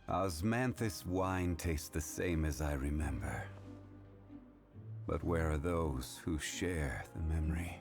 Osmanthus wine tastes the same as I remember. But where are those who share the memory?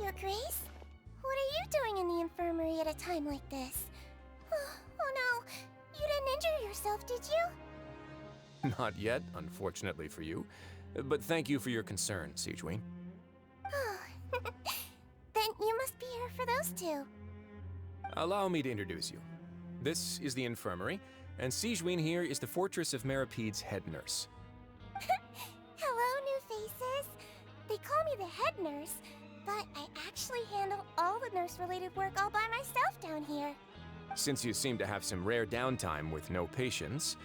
Your Grace? What are you doing in the infirmary at a time like this? Oh no, you didn't injure yourself, did you? Not yet, unfortunately for you. But thank you for your concern, Sigewinne. Then you must be here for those two. Allow me to introduce you. This is the infirmary, and Sigewinne here is the Fortress of Merapede's head nurse. Hello, new faces. They call me the head nurse, but I actually handle all the nurse-related work all by myself down here. Since you seem to have some rare downtime with no patients,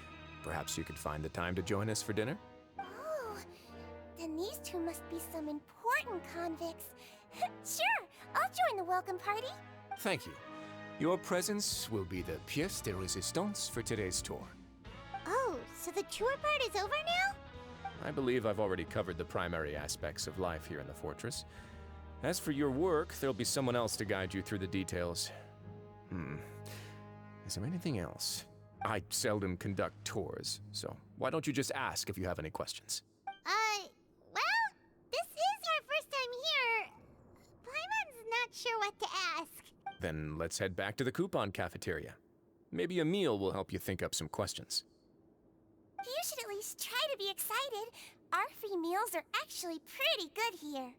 perhaps you could find the time to join us for dinner? Oh, then these two must be some important convicts. Sure, I'll join the welcome party. Thank you. Your presence will be the pièce de résistance for today's tour. Oh, so the tour part is over now? I believe I've already covered the primary aspects of life here in the fortress. As for your work, there'll be someone else to guide you through the details. Is there anything else? I seldom conduct tours, so why don't you just ask if you have any questions? Well, this is our first time here. Paimon's not sure what to ask. Then let's head back to the coupon cafeteria. Maybe a meal will help you think up some questions. You should at least try to be excited. Our free meals are actually pretty good here.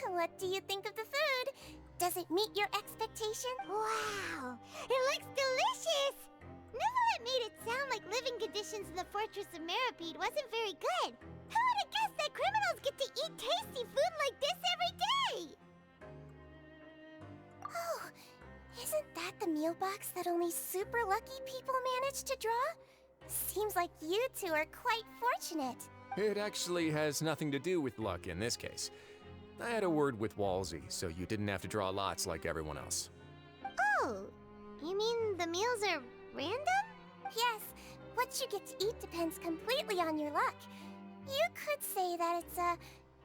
What do you think of the food? Does it meet your expectation? Wow, it looks delicious! Nicolette made it sound like living conditions in the Fortress of Meripede wasn't very good. Who would have guessed that criminals get to eat tasty food like this every day? Oh, isn't that the meal box that only super lucky people manage to draw? Seems like you two are quite fortunate. It actually has nothing to do with luck in this case. I had a word with Walsey, so you didn't have to draw lots like everyone else. Oh, you mean the meals are random? Yes, what you get to eat depends completely on your luck. You could say that it's a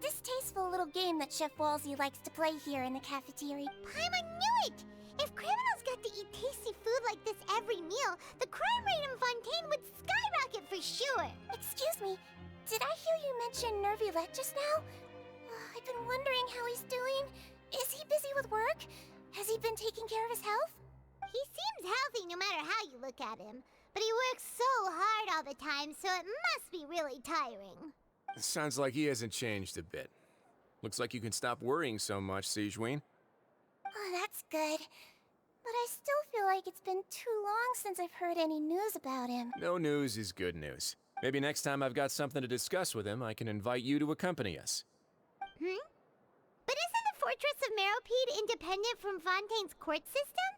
distasteful little game that Chef Walsey likes to play here in the cafeteria. Paimon knew it! If criminals got to eat tasty food like this every meal, the crime rate in Fontaine would skyrocket for sure! Excuse me, did I hear you mention Nervylette just now? I've been wondering how he's doing. Is he busy with work? Has he been taking care of his health? He seems healthy no matter how you look at him. But he works so hard all the time, so it must be really tiring. Sounds like he hasn't changed a bit. Looks like you can stop worrying so much, Sigewinne. Oh, that's good. But I still feel like it's been too long since I've heard any news about him. No news is good news. Maybe next time I've got something to discuss with him, I can invite you to accompany us. But isn't the Fortress of Meropede independent from Fontaine's court system?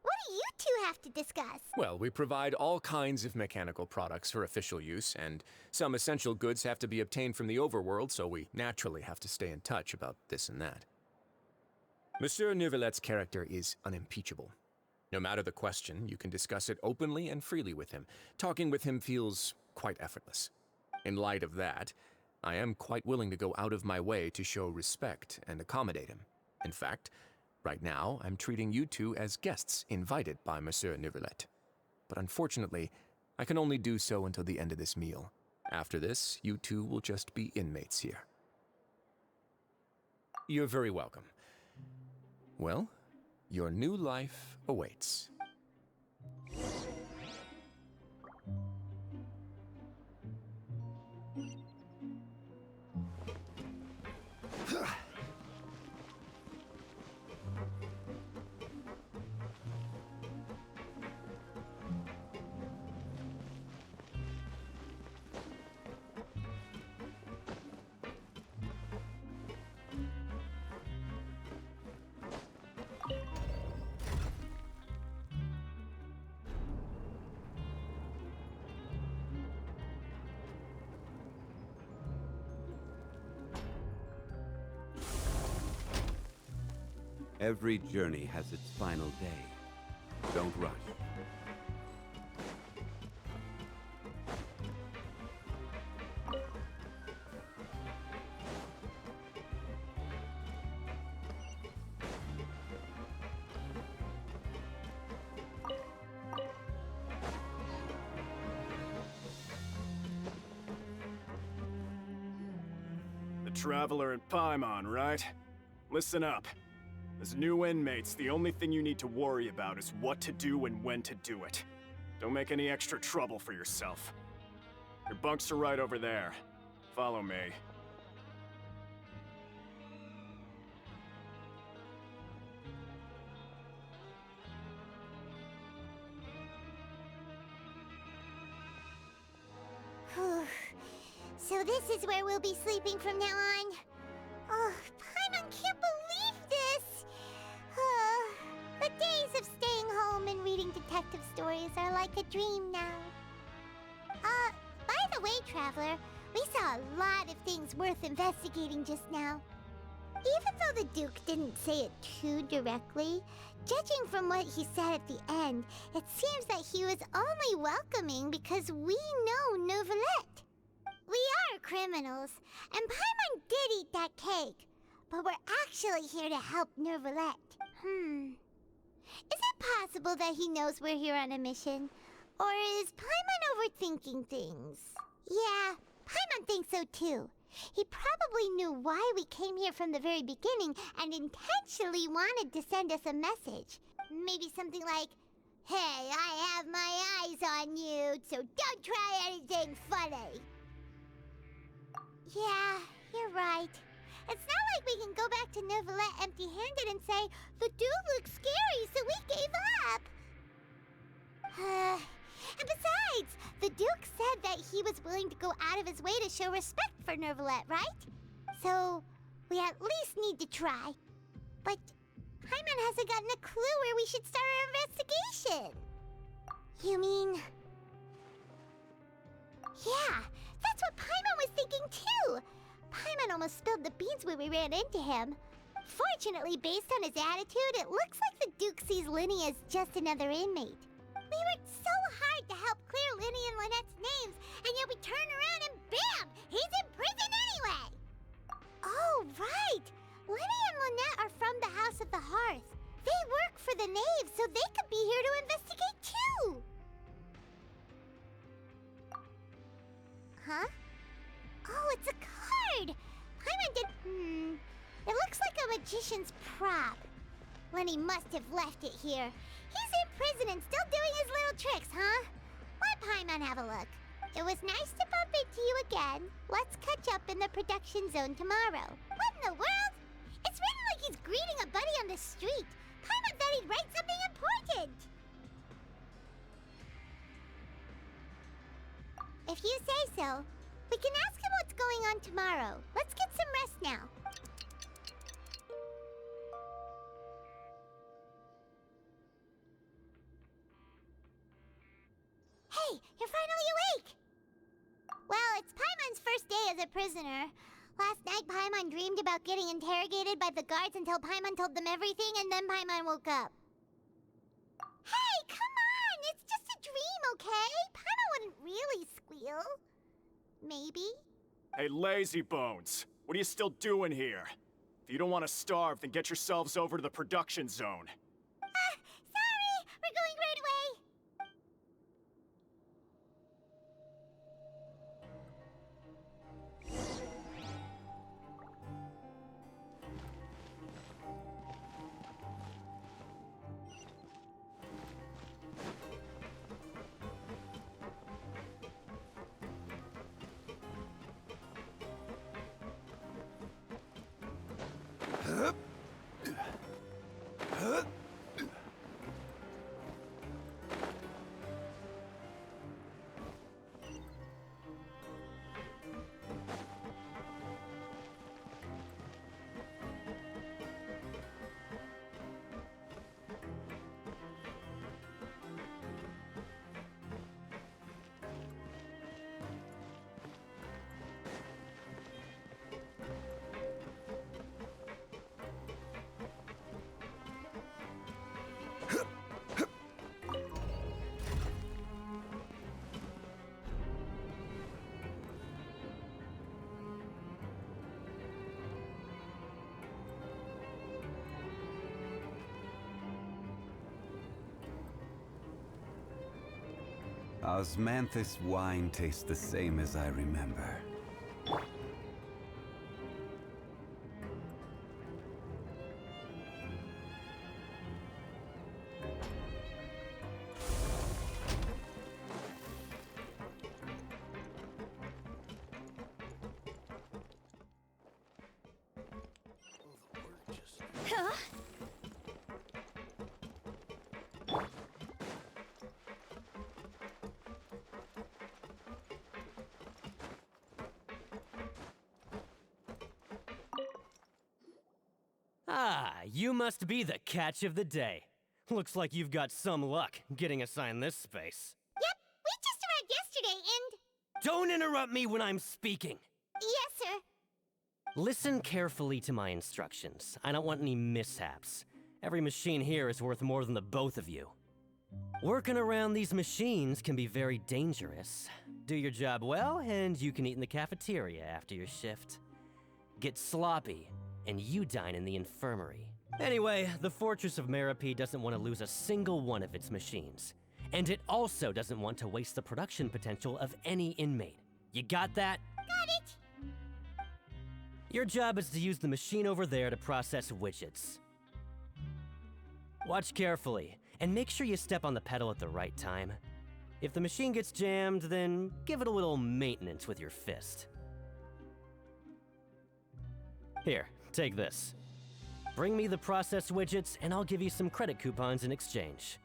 What do you two have to discuss? Well, we provide all kinds of mechanical products for official use, and some essential goods have to be obtained from the overworld, so we naturally have to stay in touch about this and that. Monsieur Neuvillette's character is unimpeachable. No matter the question, you can discuss it openly and freely with him. Talking with him feels quite effortless. In light of that, I am quite willing to go out of my way to show respect and accommodate him. In fact, right now, I'm treating you two as guests invited by Monsieur Neuvillette. But unfortunately, I can only do so until the end of this meal. After this, you two will just be inmates here. You're very welcome. Well, your new life awaits. Every journey has its final day. Don't rush. The Traveler and Paimon, right? Listen up. As new inmates, the only thing you need to worry about is what to do and when to do it. Don't make any extra trouble for yourself. Your bunks are right over there. Follow me. Whew. So this is where we'll be sleeping from now on. Oh, Paimon can't believe this! The days of staying home and reading detective stories are like a dream now. By the way, Traveler, we saw a lot of things worth investigating just now. Even though the Duke didn't say it too directly, judging from what he said at the end, it seems that he was only welcoming because we know Neuvillette. We are criminals, and Paimon did eat that cake, but we're actually here to help Neuvillette. Is it possible that he knows we're here on a mission? Or is Paimon overthinking things? Yeah, Paimon thinks so too. He probably knew why we came here from the very beginning and intentionally wanted to send us a message. Maybe something like, "Hey, I have my eyes on you, so don't try anything funny." Yeah, you're right. It's not like we can go back to Neuvillette empty-handed and say, "The dude looks scary, so we gave up." And besides, the Duke said that he was willing to go out of his way to show respect for Neuvillette, right? So, we at least need to try. But Paimon hasn't gotten a clue where we should start our investigation. You mean... Yeah, that's what Paimon was thinking too! Paimon almost spilled the beans when we ran into him. Fortunately, based on his attitude, it looks like the Duke sees Linny as just another inmate. We worked so hard to help clear Linny and Lynette's names, and yet we turn around and bam! He's in prison anyway! Oh, right! Linny and Lynette are from the House of the Hearth. They work for the Knave, so they could be here to investigate too! Huh? Oh, it's a card! Paimon did... It looks like a magician's prop. Lenny must have left it here. He's in prison and still doing his little tricks, huh? Let Paimon have a look. It was nice to bump into you again. Let's catch up in the production zone tomorrow. What in the world? It's written like he's greeting a buddy on the street. Paimon thought he'd write something important. If you say so, we can ask him what's going on tomorrow. Let's get some rest now. Hey, you're finally awake! Well, it's Paimon's first day as a prisoner. Last night, Paimon dreamed about getting interrogated by the guards until Paimon told them everything, and then Paimon woke up. Hey, come on! It's just a dream, okay? Paimon wouldn't really squeal. Maybe? Hey, lazy bones! What are you still doing here? If you don't want to starve, then get yourselves over to the production zone. Sorry! We're going right away! Osmanthus wine tastes the same as I remember. Huh? Ah, you must be the catch of the day. Looks like you've got some luck getting assigned this space. Yep, we just arrived yesterday and... Don't interrupt me when I'm speaking! Yes, sir. Listen carefully to my instructions. I don't want any mishaps. Every machine here is worth more than the both of you. Working around these machines can be very dangerous. Do your job well, and you can eat in the cafeteria after your shift. Get sloppy, and you dine in the infirmary. Anyway, the Fortress of Merope doesn't want to lose a single one of its machines. And it also doesn't want to waste the production potential of any inmate. You got that? Got it. Your job is to use the machine over there to process widgets. Watch carefully, and make sure you step on the pedal at the right time. If the machine gets jammed, then give it a little maintenance with your fist. Here, take this. Bring me the processed widgets, and I'll give you some credit coupons in exchange.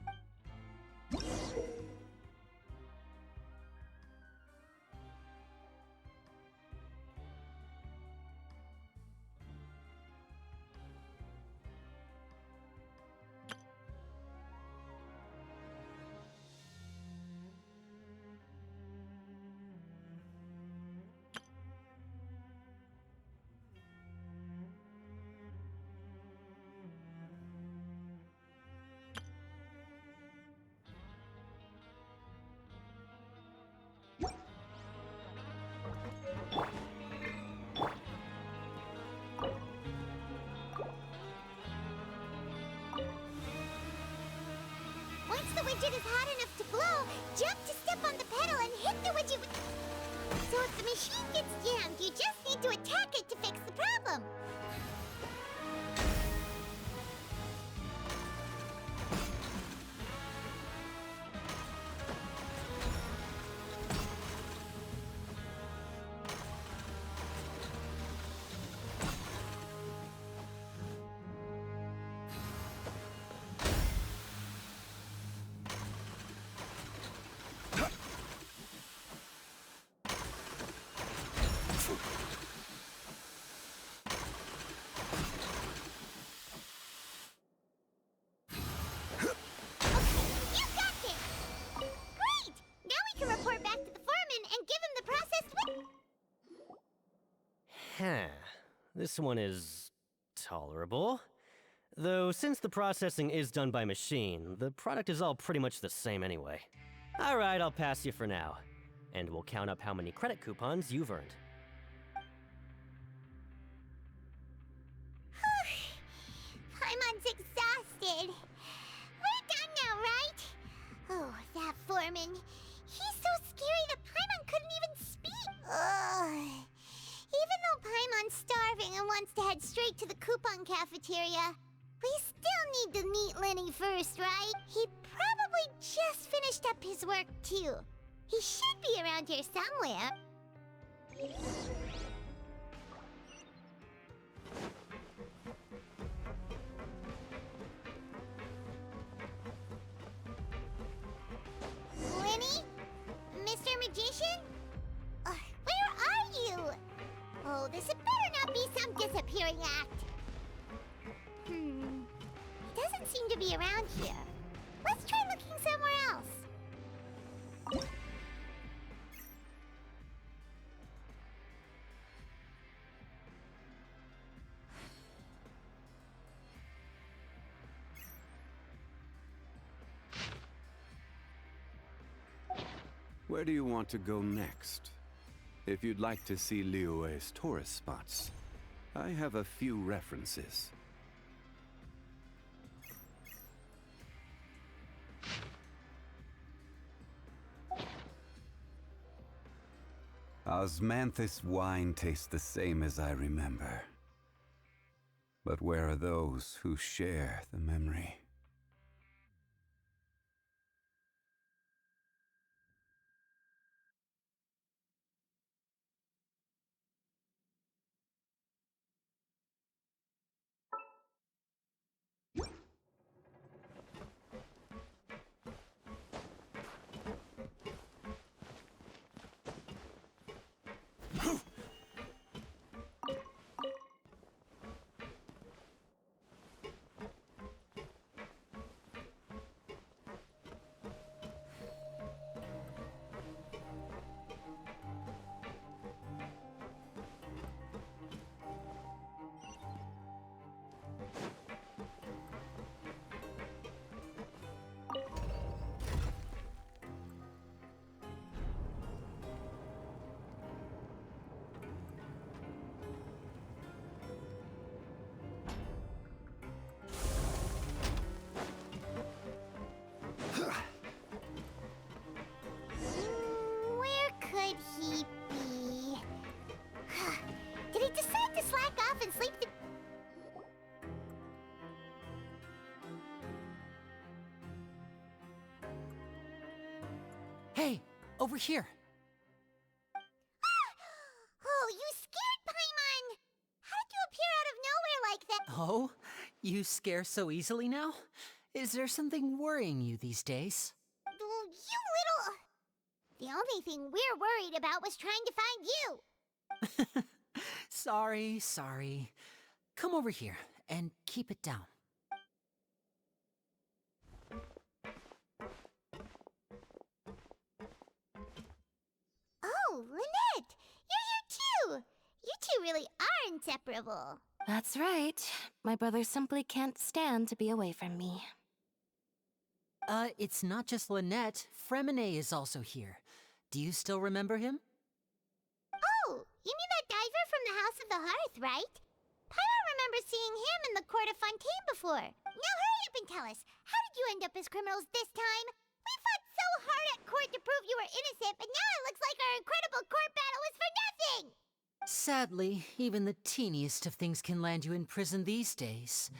Once the widget is hot enough to blow, jump to step on the pedal and hit the widget with... So if the machine gets jammed, you just need to attack it to fix the problem. You got this! Great! Now we can report back to the foreman and give him the processed widget. Huh. This one is tolerable. Though since the processing is done by machine, the product is all pretty much the same anyway. Alright, I'll pass you for now. And we'll count up how many credit coupons you've earned. Paimon's exhausted. We're done now, right? Oh, that foreman. He's so scary that Paimon couldn't even speak. Ugh. Even though Paimon's starving and wants to head straight to the coupon cafeteria, we still need to meet Lenny first, right? He probably just finished up his work, too. He should be around here somewhere. Lenny? Mr. Magician? Where are you? Oh, this had better not be some disappearing act. He doesn't seem to be around here. Let's try looking somewhere else. Where do you want to go next? If you'd like to see Liyue's tourist spots, I have a few references. Osmanthus wine tastes the same as I remember. But where are those who share the memory? Where could he be? Did he decide to slack off and sleep the... Hey, over here. Oh, you scared Paimon! How did you appear out of nowhere like that? Oh, you scare so easily now? Is there something worrying you these days? Oh, you little... The only thing we're worried about was trying to find you. Sorry. Come over here and keep it down. Oh, Lynette! You're here too! You two really are inseparable. That's right. My brother simply can't stand to be away from me. It's not just Lynette. Fremine is also here. Do you still remember him? Oh, you mean that diver from the House of the Hearth, right? Paimon remembers seeing him in the Court of Fontaine before. Now hurry up and tell us, how did you end up as criminals this time? We fought so hard at court to prove you were innocent, but now it looks like our incredible court battle was for nothing! Sadly, even the teeniest of things can land you in prison these days.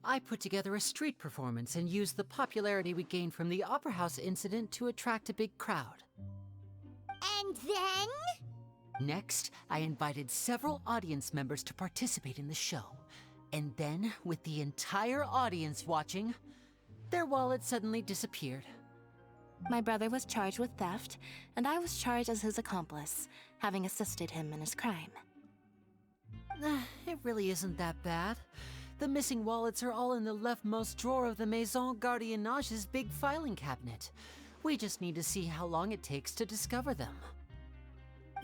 I put together a street performance and used the popularity we gained from the Opera House incident to attract a big crowd. And then? Next, I invited several audience members to participate in the show. And then, with the entire audience watching, their wallet suddenly disappeared. My brother was charged with theft, and I was charged as his accomplice, having assisted him in his crime. It really isn't that bad. The missing wallets are all in the leftmost drawer of the Maison Gardiennage's big filing cabinet. We just need to see how long it takes to discover them.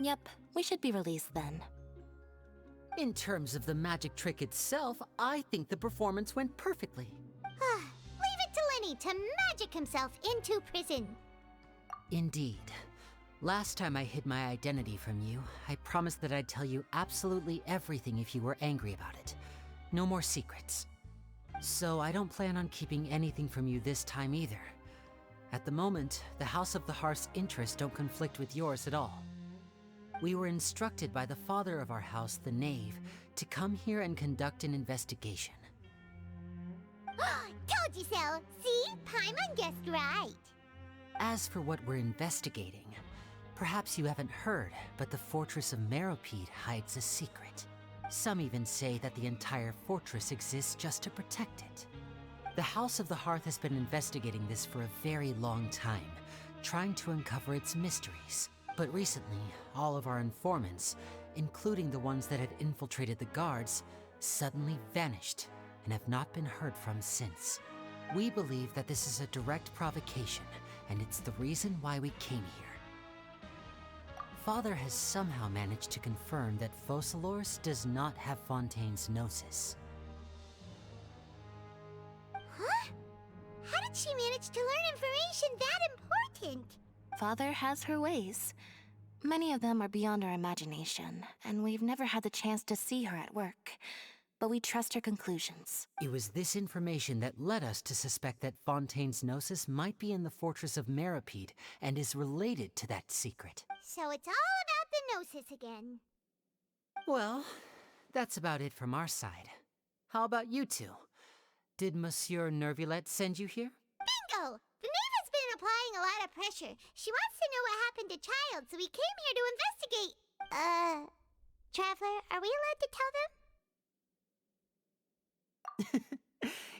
Yep, we should be released then. In terms of the magic trick itself, I think the performance went perfectly. Leave it to Lenny to magic himself into prison. Indeed. Last time I hid my identity from you, I promised that I'd tell you absolutely everything if you were angry about it. No more secrets. So I don't plan on keeping anything from you this time either. At the moment, the House of the Hearth's interests don't conflict with yours at all. We were instructed by the father of our house, the Knave, to come here and conduct an investigation. Told you so! See? Paimon guessed right. As for what we're investigating, perhaps you haven't heard, but the fortress of Meropide hides a secret. Some even say that the entire fortress exists just to protect it. The House of the Hearth has been investigating this for a very long time, trying to uncover its mysteries. But recently, all of our informants, including the ones that had infiltrated the guards, suddenly vanished and have not been heard from since. We believe that this is a direct provocation, and it's the reason why we came here. Father has somehow managed to confirm that Focalors does not have Fontaine's Gnosis. Huh? How did she manage to learn information that important? Father has her ways. Many of them are beyond our imagination, and we've never had the chance to see her at work. but we trust her conclusions. It was this information that led us to suspect that Fontaine's Gnosis might be in the fortress of Meropide and is related to that secret. So it's all about the Gnosis again. Well, that's about it from our side. How about you two? Did Monsieur Nervulette send you here? Bingo! The Knave has been applying a lot of pressure. She wants to know what happened to Child, so we came here to investigate. Traveler, are we allowed to tell them?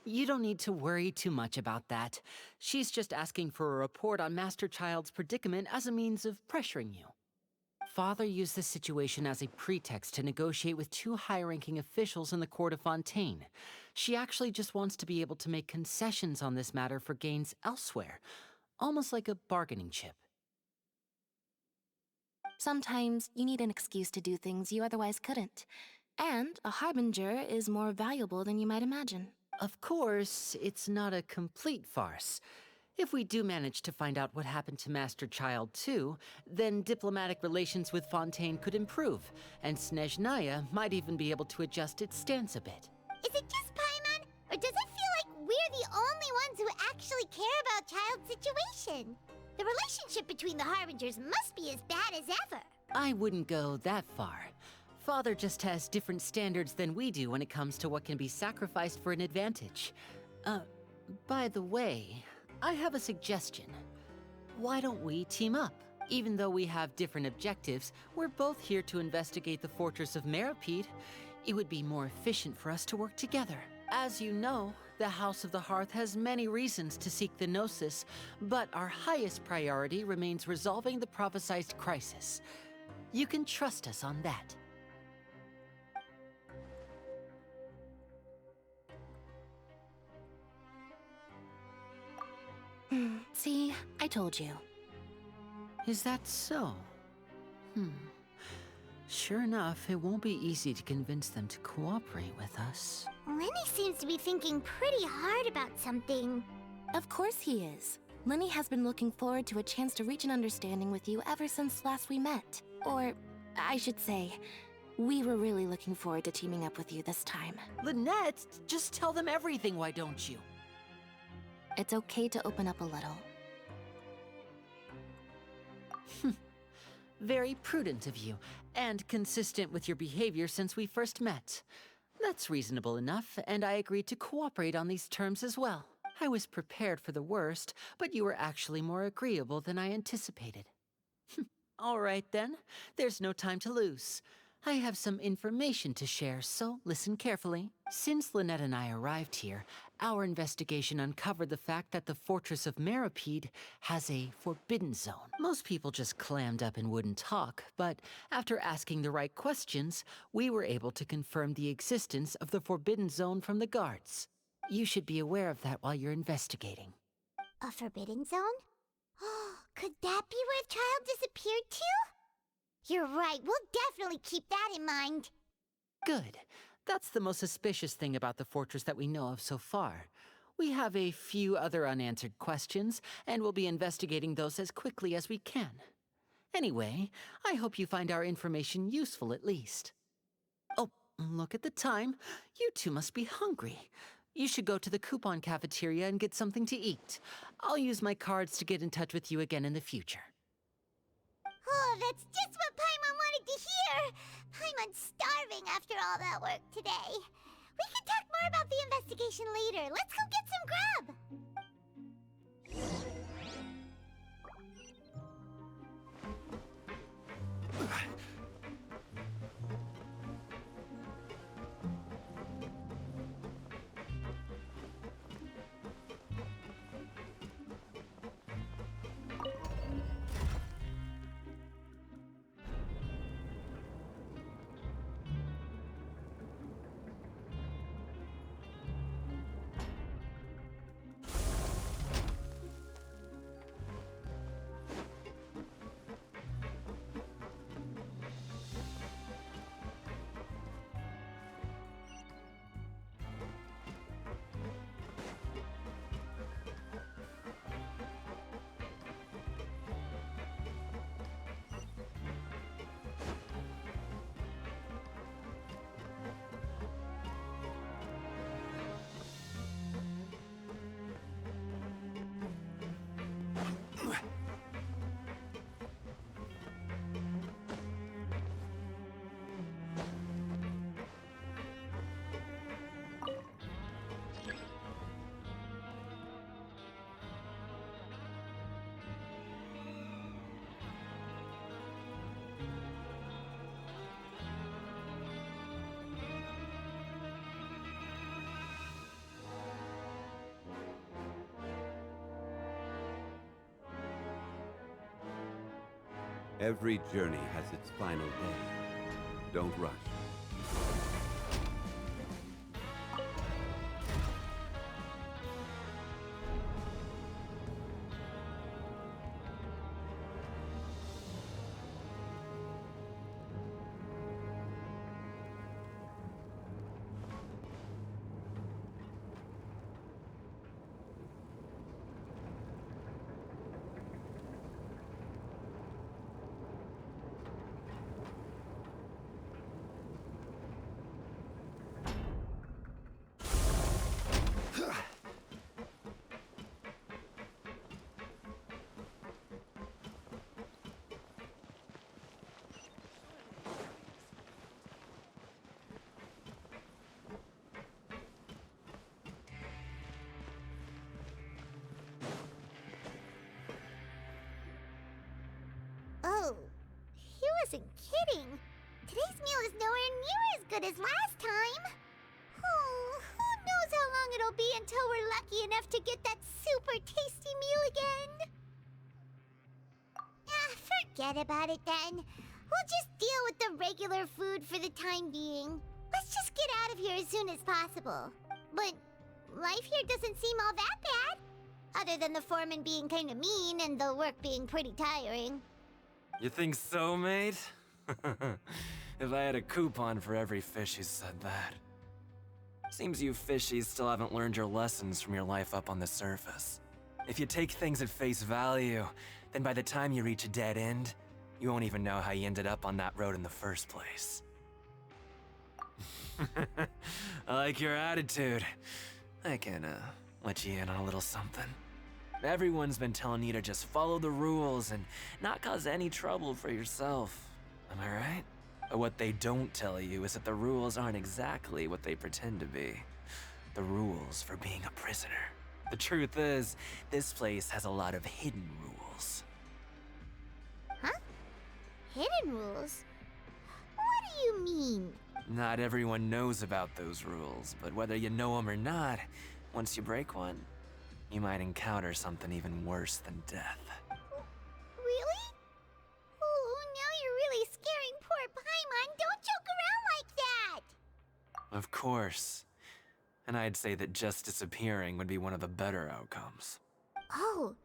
You don't need to worry too much about that. She's just asking for a report on Master Child's predicament as a means of pressuring you. Father used this situation as a pretext to negotiate with two high-ranking officials in the court of Fontaine. She actually just wants to be able to make concessions on this matter for gains elsewhere, almost like a bargaining chip. Sometimes you need an excuse to do things you otherwise couldn't. And a harbinger is more valuable than you might imagine. Of course, it's not a complete farce. If we do manage to find out what happened to Master Child too, then diplomatic relations with Fontaine could improve, and Snezhnaya might even be able to adjust its stance a bit. Is it just Paimon, or does it feel like we're the only ones who actually care about Child's situation? The relationship between the Harbingers must be as bad as ever. I wouldn't go that far. Father just has different standards than we do when it comes to what can be sacrificed for an advantage. By the way, I have a suggestion. Why don't we team up? Even though we have different objectives, we're both here to investigate the fortress of Meropide. It would be more efficient for us to work together. As you know, the House of the Hearth has many reasons to seek the Gnosis, but our highest priority remains resolving the prophesized crisis. You can trust us on that. See, I told you. Is that so? Sure enough, it won't be easy to convince them to cooperate with us. Lenny seems to be thinking pretty hard about something. Of course he is. Lenny has been looking forward to a chance to reach an understanding with you ever since last we met. Or, I should say, we were really looking forward to teaming up with you this time. Lynette, just tell them everything, why don't you? It's okay to open up a little. Very prudent of you, and consistent with your behavior since we first met. That's reasonable enough, and I agreed to cooperate on these terms as well. I was prepared for the worst, but you were actually more agreeable than I anticipated. All right then, there's no time to lose. I have some information to share, so listen carefully. Since Lynette and I arrived here, our investigation uncovered the fact that the fortress of Meropide has a forbidden zone. Most people just clammed up and wouldn't talk, but after asking the right questions, we were able to confirm the existence of the forbidden zone from the guards. You should be aware of that while you're investigating. A forbidden zone? Could that be where Child disappeared to? You're right, we'll definitely keep that in mind. Good. That's the most suspicious thing about the fortress that we know of so far. We have a few other unanswered questions, and we'll be investigating those as quickly as we can. Anyway, I hope you find our information useful at least. Oh, look at the time. You two must be hungry. You should go to the coupon cafeteria and get something to eat. I'll use my cards to get in touch with you again in the future. Oh, that's just what Paimon wanted to hear! Paimon's starving after all that work today. We can talk more about the investigation later. Let's go get some grub! Every journey has its final day. Don't rush. Oh, he wasn't kidding. Today's meal is nowhere near as good as last time. Oh, who knows how long it'll be until we're lucky enough to get that super tasty meal again. Ah, forget about it then. We'll just deal with the regular food for the time being. Let's just get out of here as soon as possible. But life here doesn't seem all that bad. Other than the foreman being kinda mean and the work being pretty tiring. You think so, mate? If I had a coupon for every fish who said that. Seems you fishies still haven't learned your lessons from your life up on the surface. If you take things at face value, then by the time you reach a dead end, you won't even know how you ended up on that road in the first place. I like your attitude. I can, let you in on a little something. Everyone's been telling you to just follow the rules and not cause any trouble for yourself. Am I right? But what they don't tell you is that the rules aren't exactly what they pretend to be. The rules for being a prisoner. The truth is, this place has a lot of hidden rules. Huh? Hidden rules? What do you mean? Not everyone knows about those rules, but whether you know them or not, once you break one, you might encounter something even worse than death. Really? Oh, now you're really scaring poor Paimon. Don't joke around like that! Of course. And I'd say that just disappearing would be one of the better outcomes. Oh,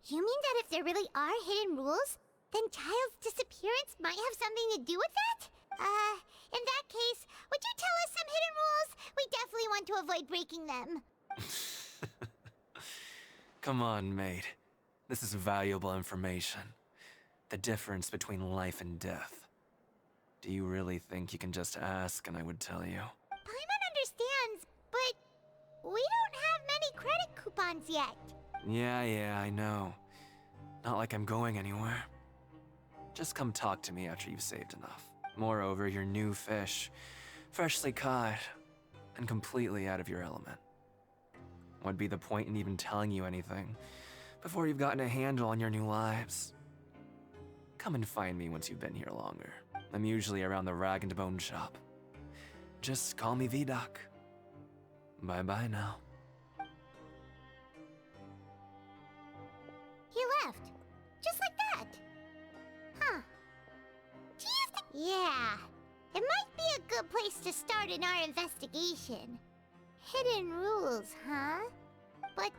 you mean that if there really are hidden rules, then Child's disappearance might have something to do with that? In that case, would you tell us some hidden rules? We definitely want to avoid breaking them. Come on, mate. This is valuable information. The difference between life and death. Do you really think you can just ask and I would tell you? Paimon understands, but we don't have many credit coupons yet. Yeah, I know. Not like I'm going anywhere. Just come talk to me after you've saved enough. Moreover, you're new fish, freshly caught, and completely out of your element. What'd be the point in even telling you anything before you've gotten a handle on your new lives? Come and find me once you've been here longer. I'm usually around the rag and bone shop. Just call me Vidoc. Bye-bye now. He left. Just like that. Huh. Do you think... Yeah. It might be a good place to start in our investigation. Hidden rules, huh? But,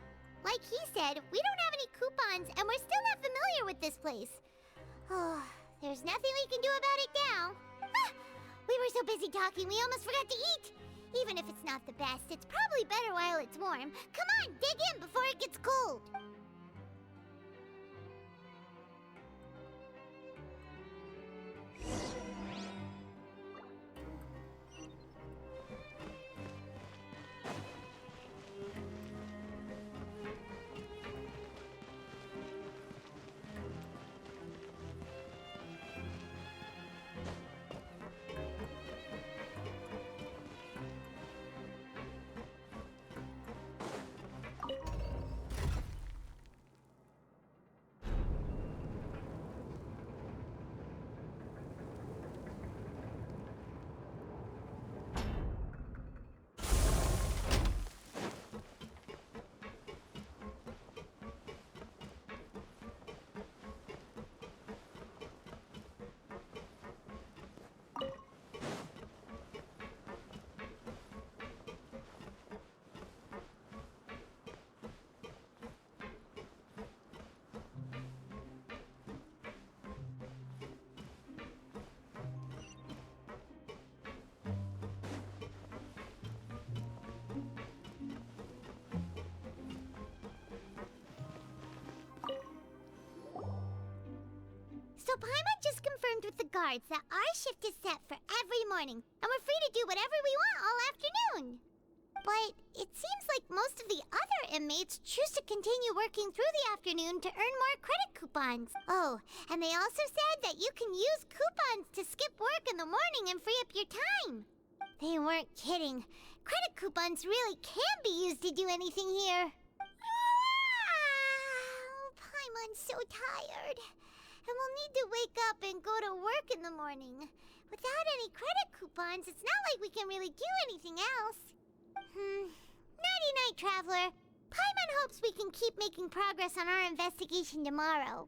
like he said, we don't have any coupons and we're still not familiar with this place. Oh, there's nothing we can do about it now. Ah, we were so busy talking we almost forgot to eat. Even if it's not the best, it's probably better while it's warm. Come on, dig in before it gets cold. So Paimon just confirmed with the guards that our shift is set for every morning, and we're free to do whatever we want all afternoon. But it seems like most of the other inmates choose to continue working through the afternoon to earn more credit coupons. Oh, and they also said that you can use coupons to skip work in the morning and free up your time. They weren't kidding. Credit coupons really can be used to do anything here. Paimon's so tired. And we'll need to wake up and go to work in the morning. Without any credit coupons, it's not like we can really do anything else. Nighty-night, Traveler. Paimon hopes we can keep making progress on our investigation tomorrow.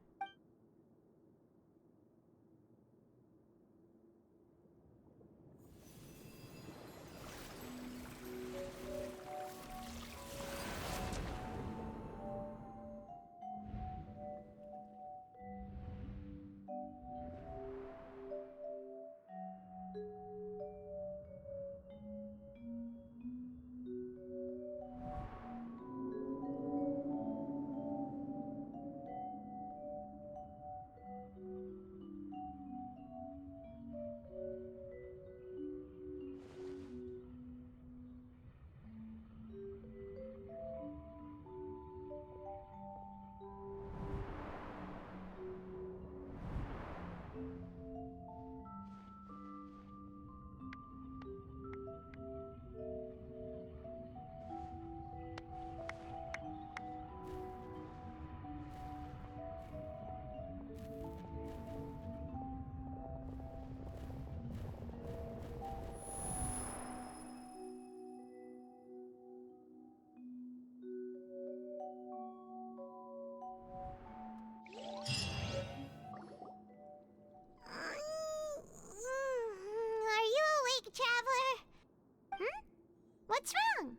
What's wrong?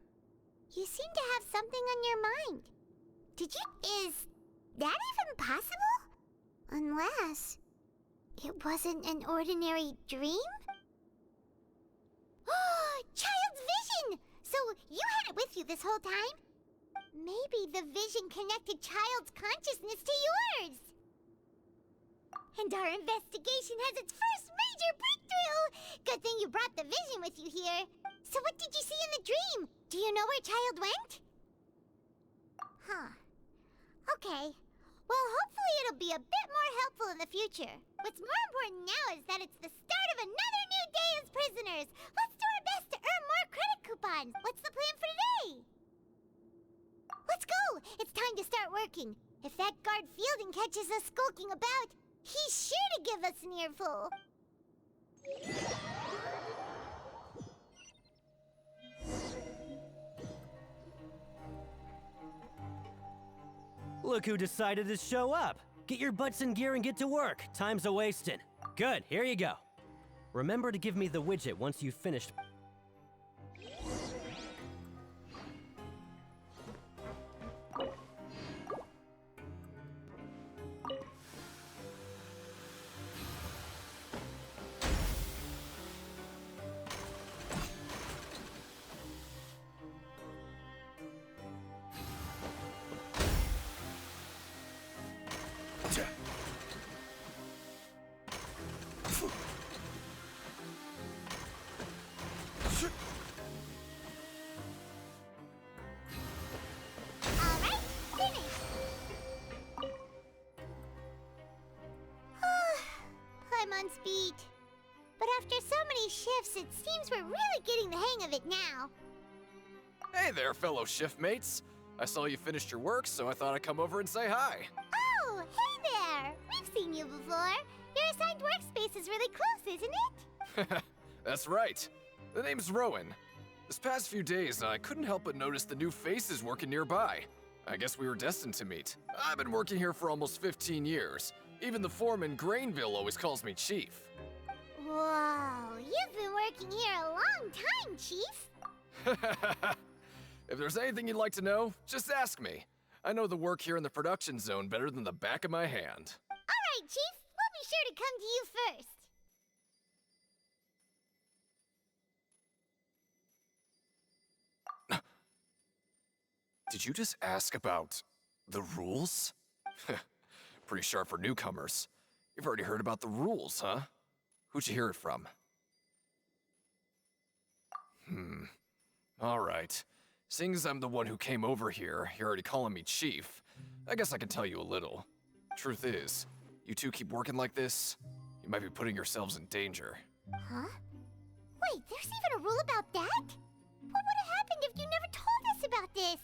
You seem to have something on your mind. Is that even possible? Unless it wasn't an ordinary dream? Child's vision! So you had it with you this whole time? Maybe the vision connected Child's consciousness to yours. And our investigation has its first major breakthrough! Good thing you brought the vision with you here. So what did you see in the dream? Do you know where Child went? Huh. Okay. Well, hopefully it'll be a bit more helpful in the future. What's more important now is that it's the start of another new day as prisoners. Let's do our best to earn more credit coupons. What's the plan for today? Let's go! It's time to start working. If that guard Fielding catches us skulking about, he's sure to give us an earful. Look who decided to show up. Get your butts in gear and get to work. Time's a-wasting. Good, here you go. Remember to give me the widget once you've finished. Beat. But after so many shifts, it seems we're really getting the hang of it now. Hey there, fellow shift mates. I saw you finished your work, so I thought I'd come over and say hi. Oh, hey there! We've seen you before. Your assigned workspace is really close, isn't it? That's right. The name's Rowan. This past few days, I couldn't help but notice the new faces working nearby. I guess we were destined to meet. I've been working here for almost 15 years. Even the foreman, Grainville, always calls me Chief. Whoa, you've been working here a long time, Chief. If there's anything you'd like to know, just ask me. I know the work here in the production zone better than the back of my hand. All right, Chief. We'll be sure to come to you first. Did you just ask about the rules? Pretty sharp for newcomers. You've already heard about the rules, huh? Who'd you hear it from? Alright. Seeing as I'm the one who came over here, you're already calling me Chief. I guess I can tell you a little. Truth is, you two keep working like this, you might be putting yourselves in danger. Huh? Wait, there's even a rule about that? What would have happened if you never told us about this?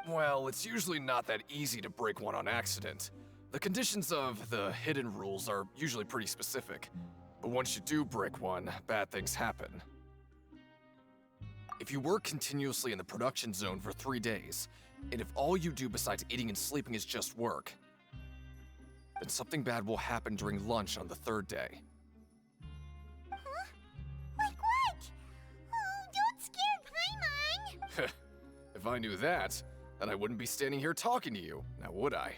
Well, it's usually not that easy to break one on accident. The conditions of the hidden rules are usually pretty specific. But once you do break one, bad things happen. If you work continuously in the production zone for 3 days, and if all you do besides eating and sleeping is just work, then something bad will happen during lunch on the 3rd day. Huh? Like what? Oh, don't scare Paimon! If I knew that, then I wouldn't be standing here talking to you, now would I?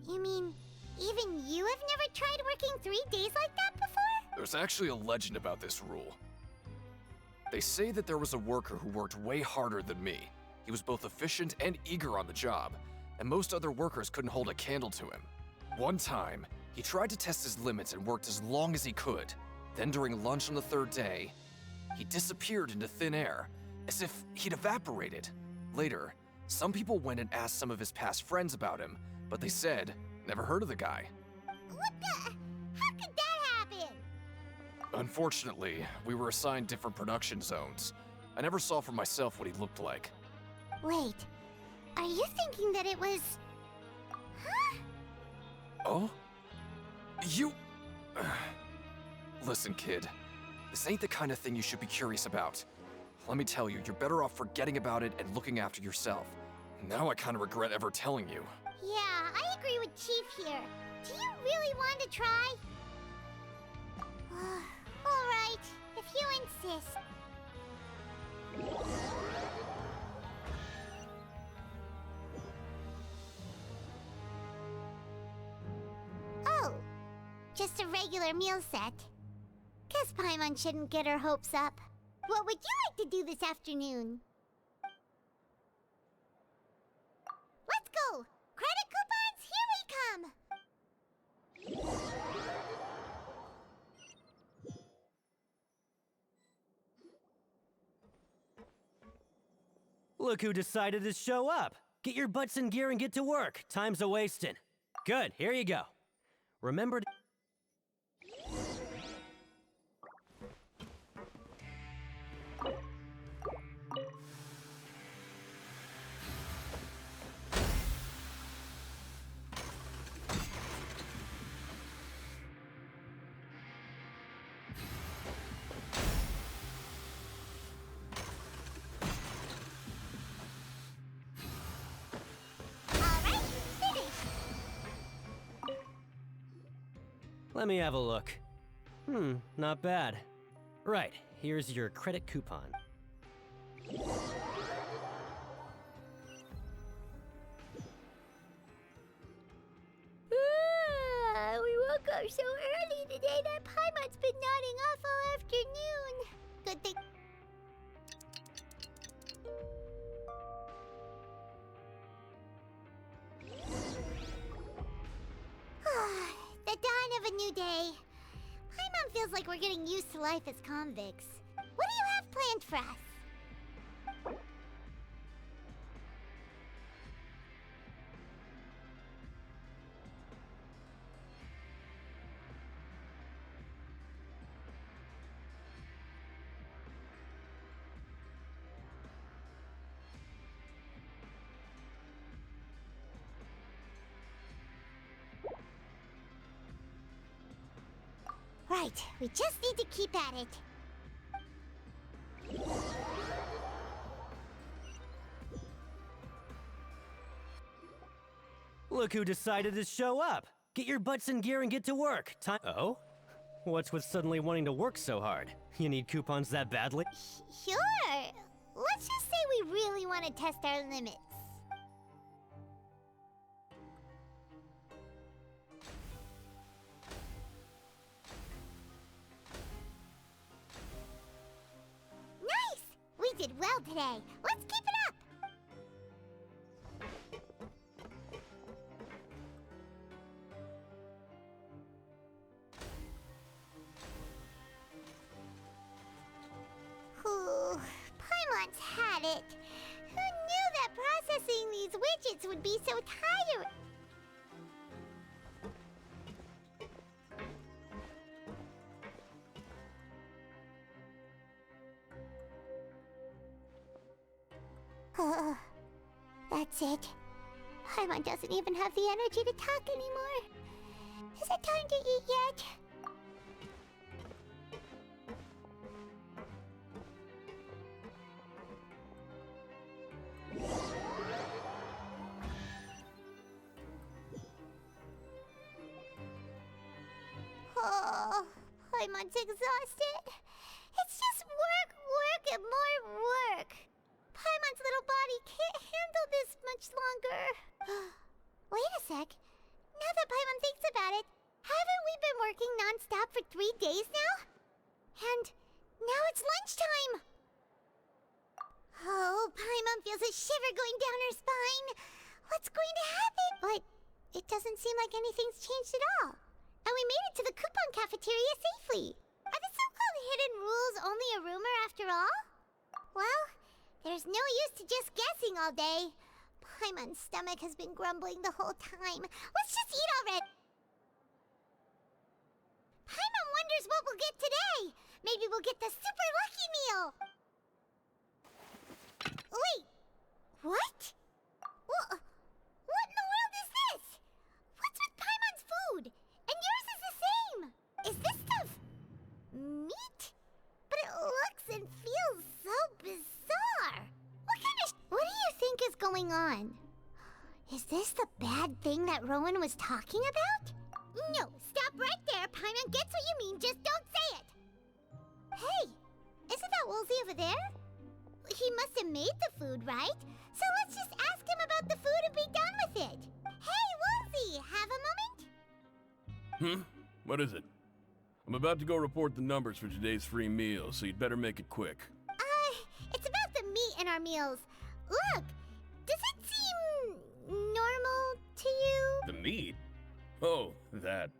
You mean, even you have never tried working 3 days like that before? There's actually a legend about this rule. They say that there was a worker who worked way harder than me. He was both efficient and eager on the job, and most other workers couldn't hold a candle to him. One time, he tried to test his limits and worked as long as he could. Then during lunch on the 3rd day, he disappeared into thin air, as if he'd evaporated. Later, some people went and asked some of his past friends about him, but they said, never heard of the guy. What the? How could that happen? Unfortunately, we were assigned different production zones. I never saw for myself what he looked like. Wait, are you thinking that it was... Huh? Oh? You... Listen, kid. This ain't the kind of thing you should be curious about. Let me tell you, you're better off forgetting about it and looking after yourself. Now I kind of regret ever telling you. Yeah, I agree with Chief here. Do you really want to try? Alright, if you insist. Oh, just a regular meal set. Guess Paimon shouldn't get her hopes up. What would you like to do this afternoon? Let's go! Credit coupons, here we come! Look who decided to show up. Get your butts in gear and get to work. Time's a-wasting. Good, here you go. Remember to... Alright, finished! Let me have a look. Not bad. Right, here's your credit coupon. We woke up so early today that Paimon's been nodding off all afternoon. Good thing. The dawn of a new day. Paimon feels like we're getting used to life as convicts. What do you have planned for us? Right, we just need to keep at it. Look who decided to show up. Get your butts in gear and get to work. Time... Oh? What's with suddenly wanting to work so hard? You need coupons that badly? Sure. Let's just say we really want to test our limits. Nice! We did well today. Let's keep it up! gadgets would be so tiring. That's it. Paimon doesn't even have the energy to talk anymore. Is it time to eat yet? Oh, Paimon's exhausted. It's just work, work, and more work. Paimon's little body can't handle this much longer. Wait a sec. Now that Paimon thinks about it, haven't we been working non-stop for 3 days now? And now it's lunchtime. Oh, Paimon feels a shiver going down her spine. What's going to happen? But it doesn't seem like anything's changed at all. And we made it to the coupon cafeteria safely. Are the so-called hidden rules only a rumor after all? Well, there's no use to just guessing all day. Paimon's stomach has been grumbling the whole time. Let's just eat already. Paimon wonders what we'll get today. Maybe we'll get the super lucky meal. Wait, what? What in the world is this? What's with Paimon's food? And yours is the same. Is this stuff meat? But it looks and feels so bizarre. What do you think is going on? Is this the bad thing that Rowan was talking about? No, stop right there. Paimon gets what you mean, just don't say it. Hey, isn't that Woolsey over there? He must have made the food, right? So let's just ask him about the food and be done with it. Hey, Woolsey, have a moment? What is it? I'm about to go report the numbers for today's free meal, so you'd better make it quick. It's about the meat in our meals. Look, does it seem normal to you? The meat? Oh, that.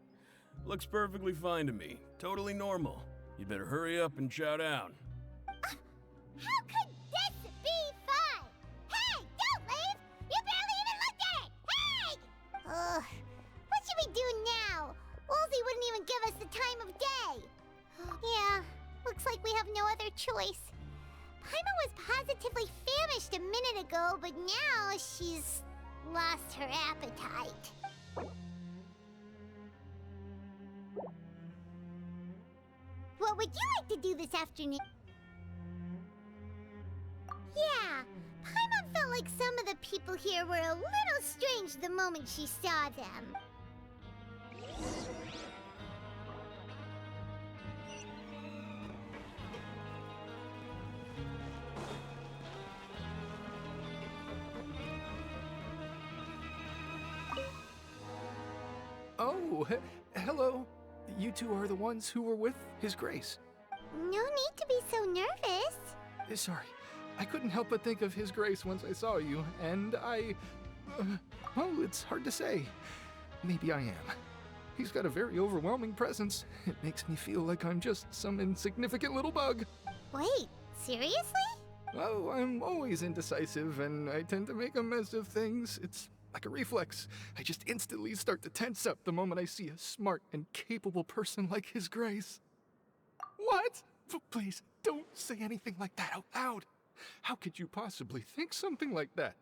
Looks perfectly fine to me. Totally normal. You better hurry up and chow down. How could this be fun? Hey, don't leave! You barely even looked at it! Hey! What should we do now? Woolsey wouldn't even give us the time of day. Yeah, looks like we have no other choice. Paimon was positively famished a minute ago, but now she's lost her appetite. What would you like to do this afternoon? Yeah, Paimon felt like some of the people here were a little strange the moment she saw them. Oh, hello. You two are the ones who were with His Grace. No need to be so nervous. Sorry, I couldn't help but think of His Grace once I saw you, and well, it's hard to say. Maybe I am. He's got a very overwhelming presence. It makes me feel like I'm just some insignificant little bug. Wait, seriously? Oh, I'm always indecisive, and I tend to make a mess of things. It's like a reflex. I just instantly start to tense up the moment I see a smart and capable person like His Grace. What? Please, don't say anything like that out loud. How could you possibly think something like that?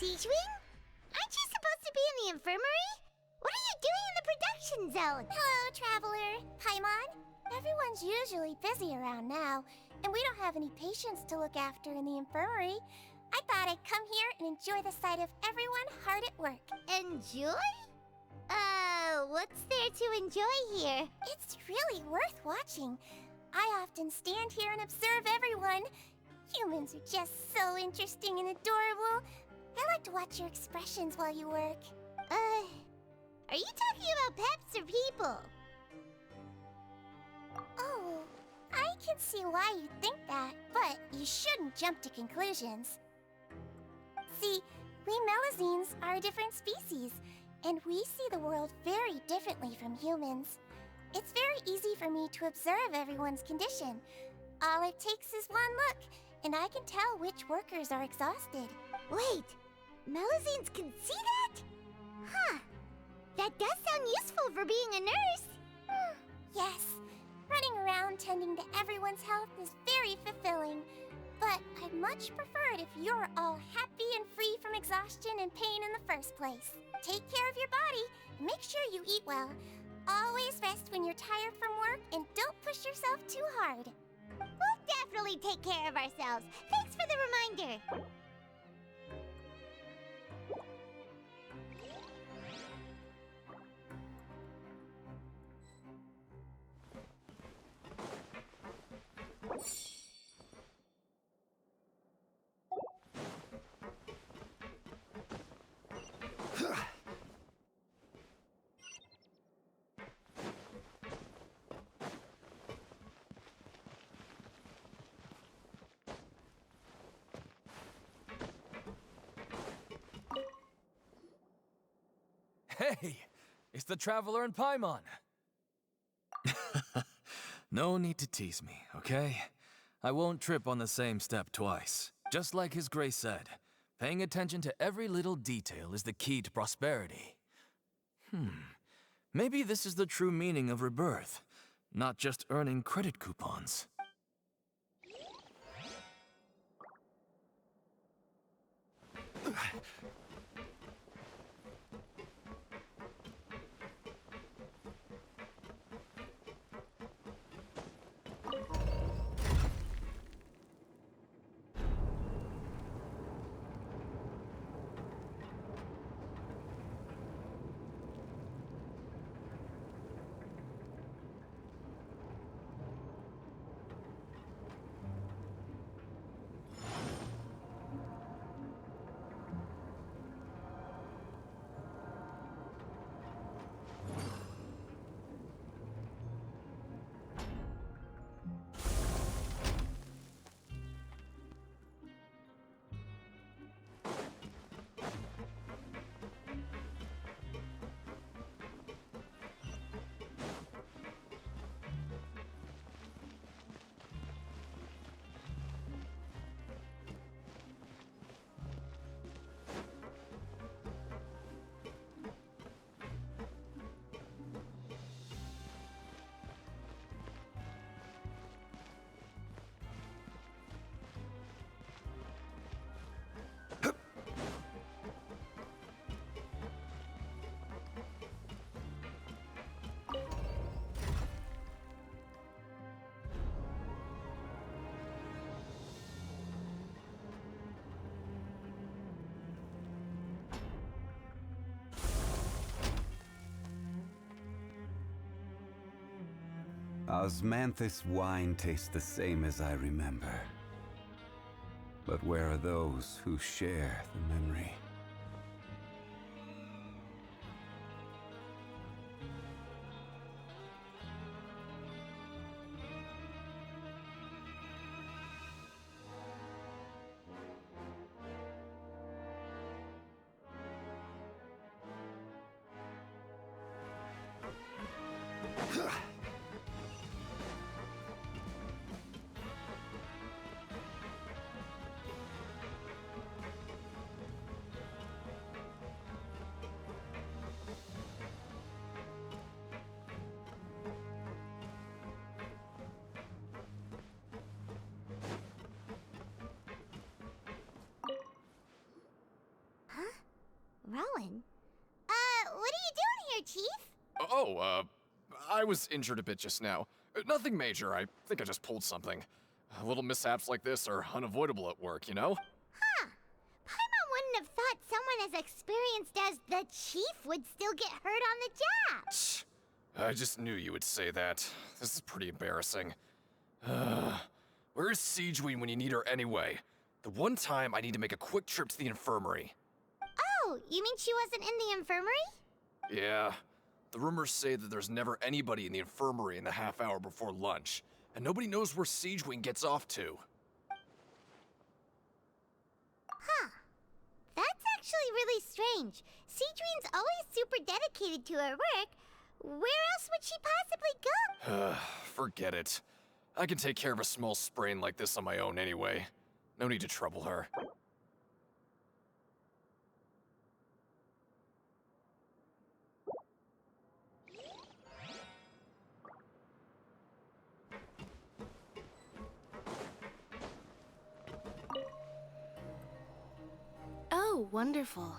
Siege Wing? Aren't you supposed to be in the infirmary? What are you doing in the production zone? Hello, Traveler. Paimon. Everyone's usually busy around now, and we don't have any patients to look after in the infirmary. I thought I'd come here and enjoy the sight of everyone hard at work. Enjoy? What's there to enjoy here? It's really worth watching. I often stand here and observe everyone. Humans are just so interesting and adorable. I like to watch your expressions while you work. Are you talking about pets or people? Oh, I can see why you think that, but you shouldn't jump to conclusions. See, we Melazines are a different species, and we see the world very differently from humans. It's very easy for me to observe everyone's condition. All it takes is one look, and I can tell which workers are exhausted. Wait, Melazines can see that? Huh. That does sound useful for being a nurse. Yes, running around tending to everyone's health is very fulfilling. But I'd much prefer it if you're all happy and free from exhaustion and pain in the first place. Take care of your body, and make sure you eat well. Always rest when you're tired from work, and don't push yourself too hard. We'll definitely take care of ourselves. Thanks for the reminder. Hey, it's the Traveler and Paimon. No need to tease me, okay? I won't trip on the same step twice. Just like His Grace said, paying attention to every little detail is the key to prosperity. Maybe this is the true meaning of rebirth, not just earning credit coupons. Osmanthus wine tastes the same as I remember. But where are those who share the memory? I was injured a bit just now. Nothing major, I think I just pulled something. Little mishaps like this are unavoidable at work, you know? Huh. Paimon wouldn't have thought someone as experienced as the Chief would still get hurt on the job. I just knew you would say that. This is pretty embarrassing. Where's Siegeween when you need her anyway? The one time I need to make a quick trip to the infirmary. Oh, you mean she wasn't in the infirmary? Yeah. The rumors say that there's never anybody in the infirmary in the half hour before lunch, and nobody knows where Siegeween gets off to. Huh. That's actually really strange. Siegeween's always super dedicated to her work. Where else would she possibly go? Forget it. I can take care of a small sprain like this on my own anyway. No need to trouble her. Oh, wonderful.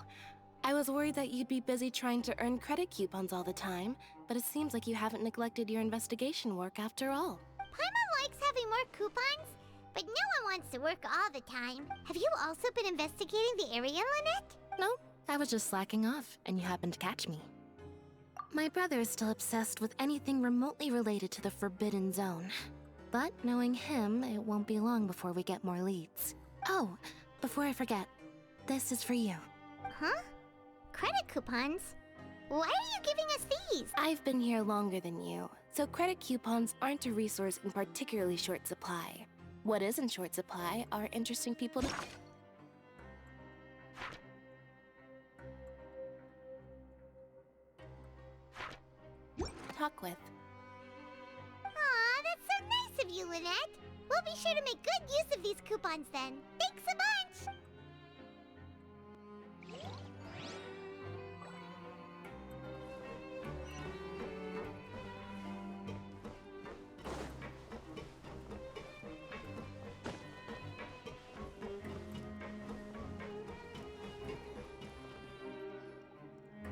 I was worried that you'd be busy trying to earn credit coupons all the time, but it seems like you haven't neglected your investigation work after all. Paimon likes having more coupons, but no one wants to work all the time. Have you also been investigating the area, Lynette? No, I was just slacking off, and you happened to catch me. My brother is still obsessed with anything remotely related to the Forbidden Zone. But knowing him, it won't be long before we get more leads. Oh, before I forget, this is for you. Huh? Credit coupons? Why are you giving us these? I've been here longer than you, so credit coupons aren't a resource in particularly short supply. What is in short supply are interesting people to talk with. Aw, that's so nice of you, Lynette. We'll be sure to make good use of these coupons then. Thanks a bunch!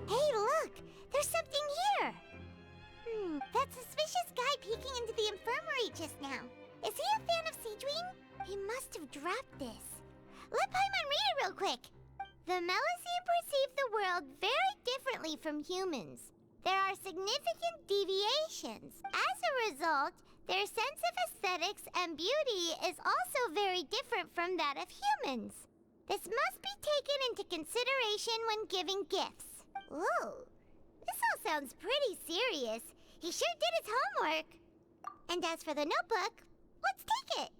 Hey, look! There's something here! That suspicious guy peeking into the infirmary just now. Is he a fan of Siegeween? He must have dropped this. Let Paimon read it real quick. The Melusine perceive the world very differently from humans. There are significant deviations. As a result, their sense of aesthetics and beauty is also very different from that of humans. This must be taken into consideration when giving gifts. Ooh, this all sounds pretty serious. He sure did his homework. And as for the notebook, let's take it.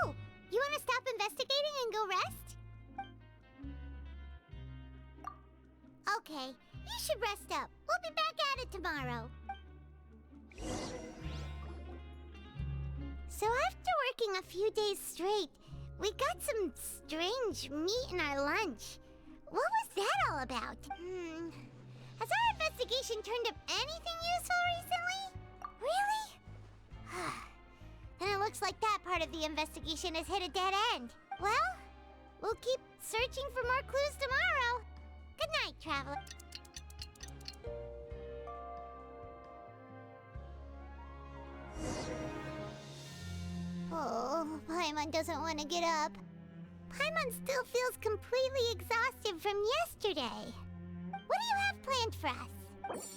Oh, you want to stop investigating and go rest? Okay, you should rest up. We'll be back at it tomorrow. So after working a few days straight, we got some strange meat in our lunch. What was that all about? Has our investigation turned up anything useful recently? Really? Then it looks like that part of the investigation has hit a dead end. Well, we'll keep searching for more clues tomorrow. Good night, traveler. Oh, Paimon doesn't want to get up. Paimon still feels completely exhausted from yesterday. What do you have planned for us?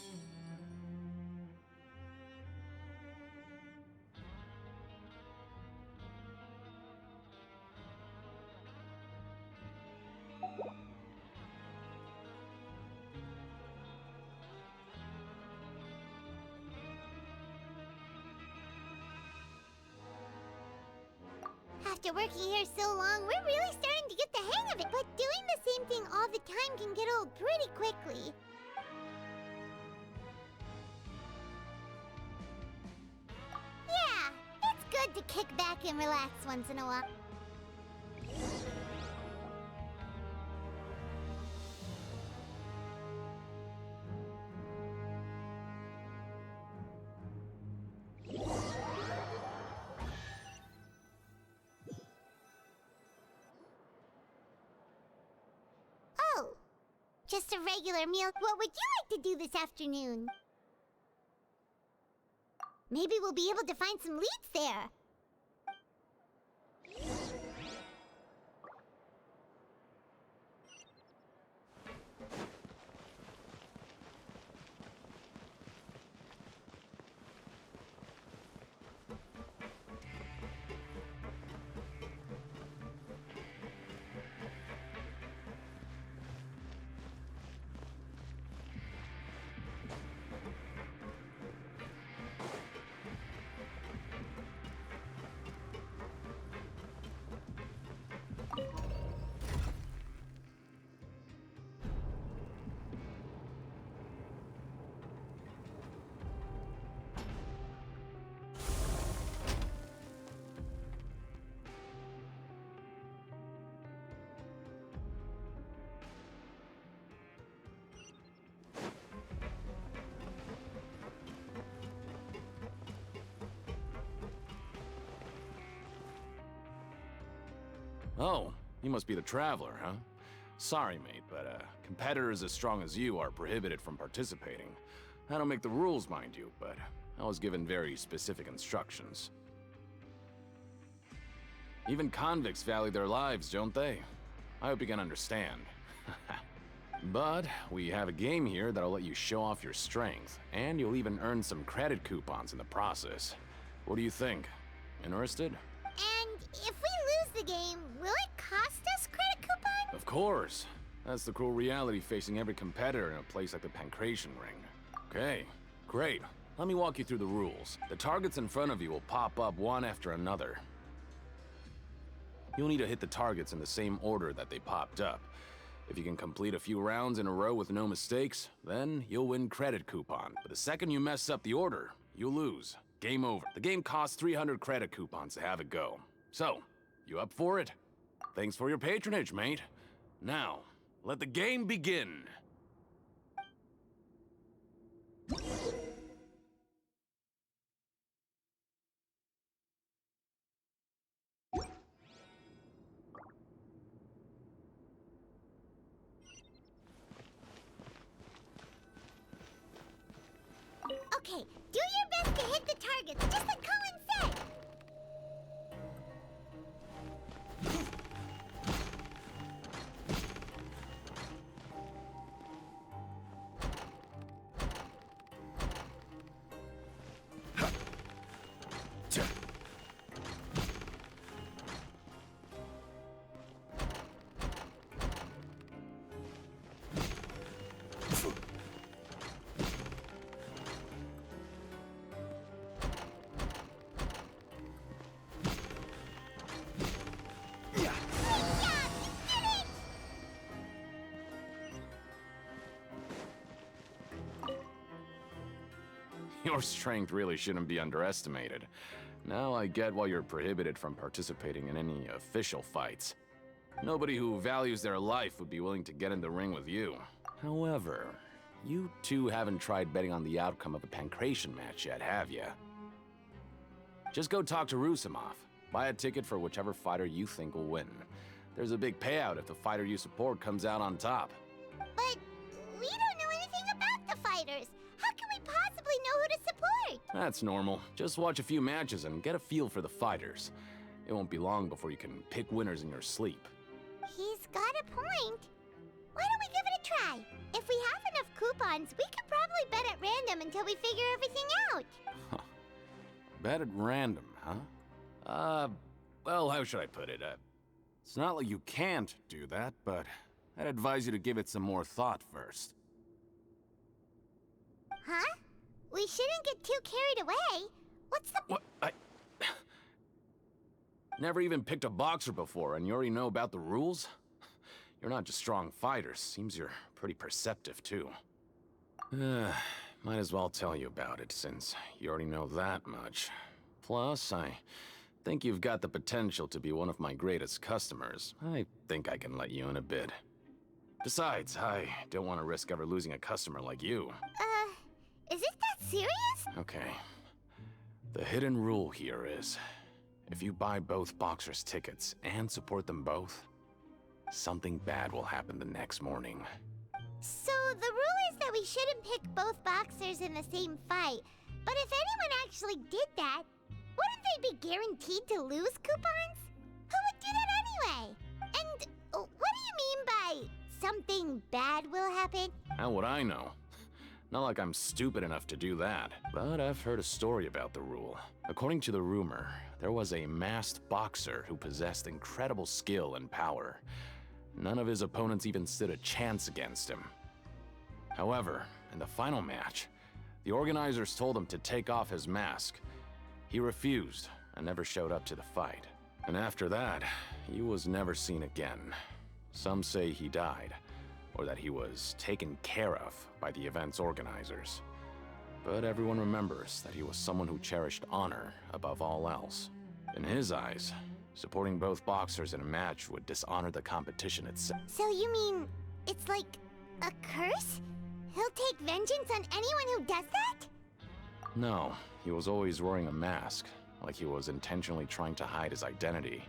After working here so long, we're really starting to get the hang of it. But doing the same thing all the time can get old pretty quickly. good to kick back and relax once in a while. Oh, just a regular meal. What would you like to do this afternoon? Maybe we'll be able to find some leads there. Oh, you must be the Traveler, huh? Sorry, mate, but competitors as strong as you are prohibited from participating. I don't make the rules, mind you, but I was given very specific instructions. Even convicts value their lives, don't they? I hope you can understand. But we have a game here that'll let you show off your strength, and you'll even earn some credit coupons in the process. What do you think? Interested? And if we lose the game, will it cost us credit coupons? Of course. That's the cruel reality facing every competitor in a place like the Pancration Ring. Okay, great. Let me walk you through the rules. The targets in front of you will pop up one after another. You'll need to hit the targets in the same order that they popped up. If you can complete a few rounds in a row with no mistakes, then you'll win credit coupon. But the second you mess up the order, you'll lose. Game over. The game costs 300 credit coupons to have it go. So, you up for it? Thanks for your patronage, mate. Now, let the game begin. Okay, do your best to hit the targets, just like Colin said! Your strength really shouldn't be underestimated. Now I get why you're prohibited from participating in any official fights. Nobody who values their life would be willing to get in the ring with you. However, you two haven't tried betting on the outcome of a Pancration match yet, have ya? Just go talk to Rusimov. Buy a ticket for whichever fighter you think will win. There's a big payout if the fighter you support comes out on top. But we don't know anything about the fighters. How can we possibly know who to support? That's normal. Just watch a few matches and get a feel for the fighters. It won't be long before you can pick winners in your sleep. He's got a point. Why don't we give it a try? If we have enough coupons, we could probably bet at random until we figure everything out. Bet at random, huh? Well, how should I put it? It's not like you can't do that, but I'd advise you to give it some more thought first. Huh? We shouldn't get too carried away. What's the... What? Never even picked a boxer before, and you already know about the rules? You're not just strong fighters. Seems you're pretty perceptive, too. Might as well tell you about it, since you already know that much. Plus, I think you've got the potential to be one of my greatest customers, I think I can let you in a bid. Besides, I don't want to risk ever losing a customer like you. Is it that serious? Okay. The hidden rule here is, if you buy both boxers' tickets and support them both, something bad will happen the next morning. So the rule is that we shouldn't pick both boxers in the same fight. But if anyone actually did that, wouldn't they be guaranteed to lose coupons? Who would do that anyway? And what do you mean by something bad will happen? How would I know? Not like I'm stupid enough to do that. But I've heard a story about the rule. According to the rumor, there was a masked boxer who possessed incredible skill and power. None of his opponents even stood a chance against him. However, in the final match, the organizers told him to take off his mask. He refused and never showed up to the fight. And after that, he was never seen again. Some say he died, or that he was taken care of by the event's organizers. But everyone remembers that he was someone who cherished honor above all else. In his eyes, supporting both boxers in a match would dishonor the competition itself. So you mean it's like a curse? He'll take vengeance on anyone who does that? No, he was always wearing a mask, like he was intentionally trying to hide his identity.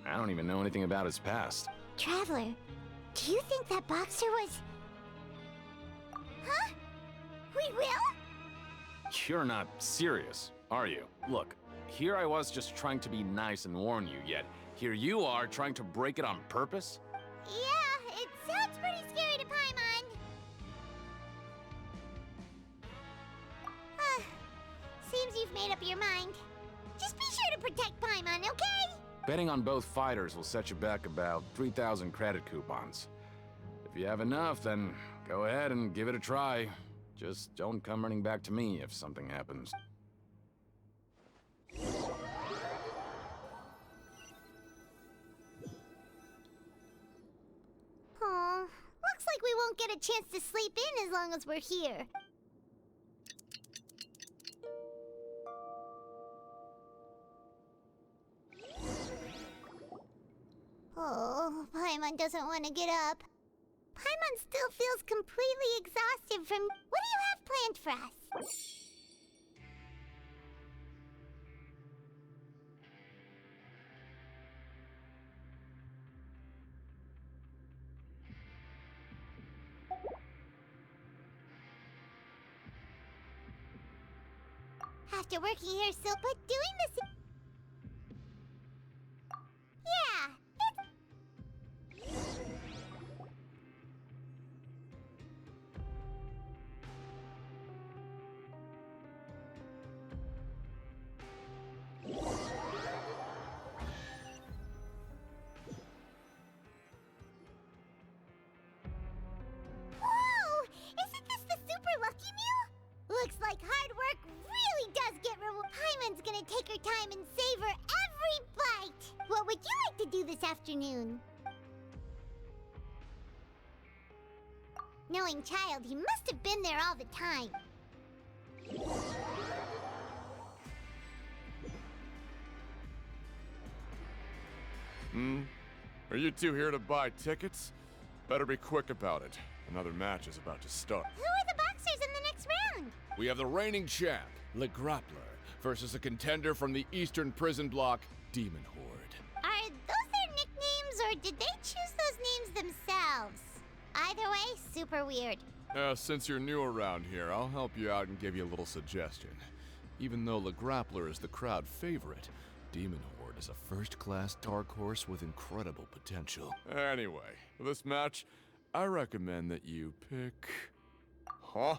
I don't even know anything about his past. Traveler, do you think that boxer was... Huh? We will? You're not serious, are you? Look, here I was just trying to be nice and warn you, yet here you are trying to break it on purpose? Yeah, it sounds pretty scary to Paimon. Seems you've made up your mind. Just be sure to protect Paimon, okay? Betting on both fighters will set you back about 3,000 credit coupons. If you have enough, then go ahead and give it a try. Just don't come running back to me if something happens. Aw, looks like we won't get a chance to sleep in as long as we're here. Oh, Paimon doesn't want to get up. Paimon still feels completely exhausted from... What do you have planned for us? After working here so... But doing this... Yeah, Whoa! Isn't this the super lucky meal? Looks like hard work really does get rewarded. Paimon's gonna take her time and savor every bite. What would you like to do this afternoon? Knowing child, he must have been there all the time. Are you two here to buy tickets? Better be quick about it. Another match is about to start. Who are the boxers in the next round? We have the reigning champ, Le Grappler, versus a contender from the Eastern Prison Block, Demon Horde. Are those their nicknames, or did they choose those names themselves? Either way, super weird. Since you're new around here, I'll help you out and give you a little suggestion. Even though Le Grappler is the crowd favorite, Demon Horde is a first-class dark horse with incredible potential. Anyway, for this match, I recommend that you pick... Huh?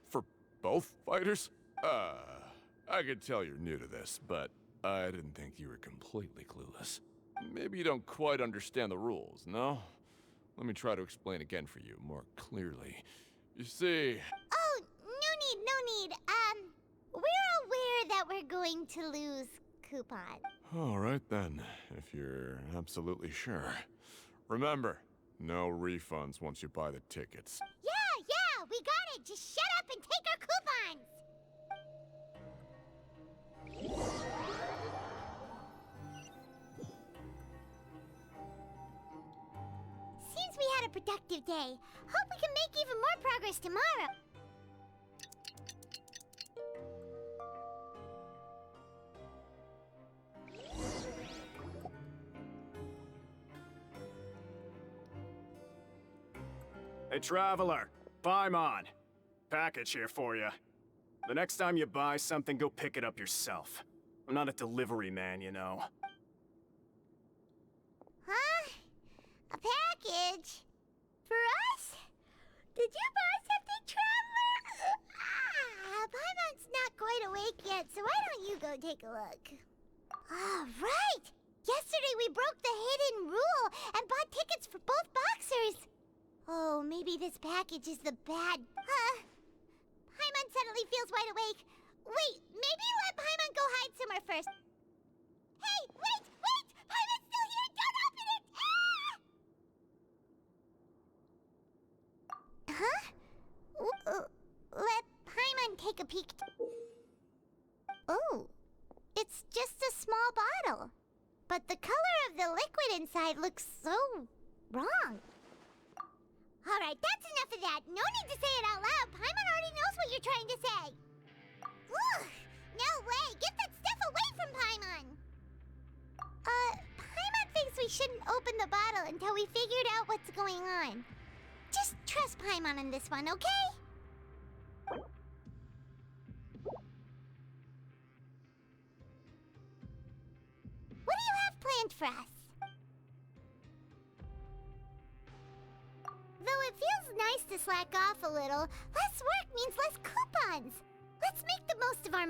For both fighters? I could tell you're new to this, but I didn't think you were completely clueless. Maybe you don't quite understand the rules, no? Let me try to explain again for you more clearly. You see... Oh, no need. We're aware that we're going to lose coupon. All right then, if you're absolutely sure. Remember, no refunds once you buy the tickets. Yeah, we got it. Just shut up and take our coupons. means we had a productive day. Hope we can make even more progress tomorrow. Hey, Traveler. Paimon. Package here for you. The next time you buy something, go pick it up yourself. I'm not a delivery man, you know. Huh? A package? For us? Did you buy something, Traveler? Paimon's not quite awake yet, so why don't you go take a look? Ah, right! Yesterday we broke the hidden rule and bought tickets for both boxers. Oh, maybe this package is the bad... Paimon suddenly feels wide awake. Wait, maybe let Paimon go hide somewhere first. Hey, wait! Paimon's still here! Don't open it! Huh? Let Paimon take a peek. Oh, it's just a small bottle. But the color of the liquid inside looks so wrong. Alright, that's enough of that. No need to say it out loud. Paimon already knows what you're trying to say. Ugh, no way. Get that stuff away from Paimon. Paimon thinks we shouldn't open the bottle until we figured out what's going on. Just trust Paimon on this one, okay? What do you have planned for us? Though it feels nice to slack off a little, less work means less coupons. Let's make the most of our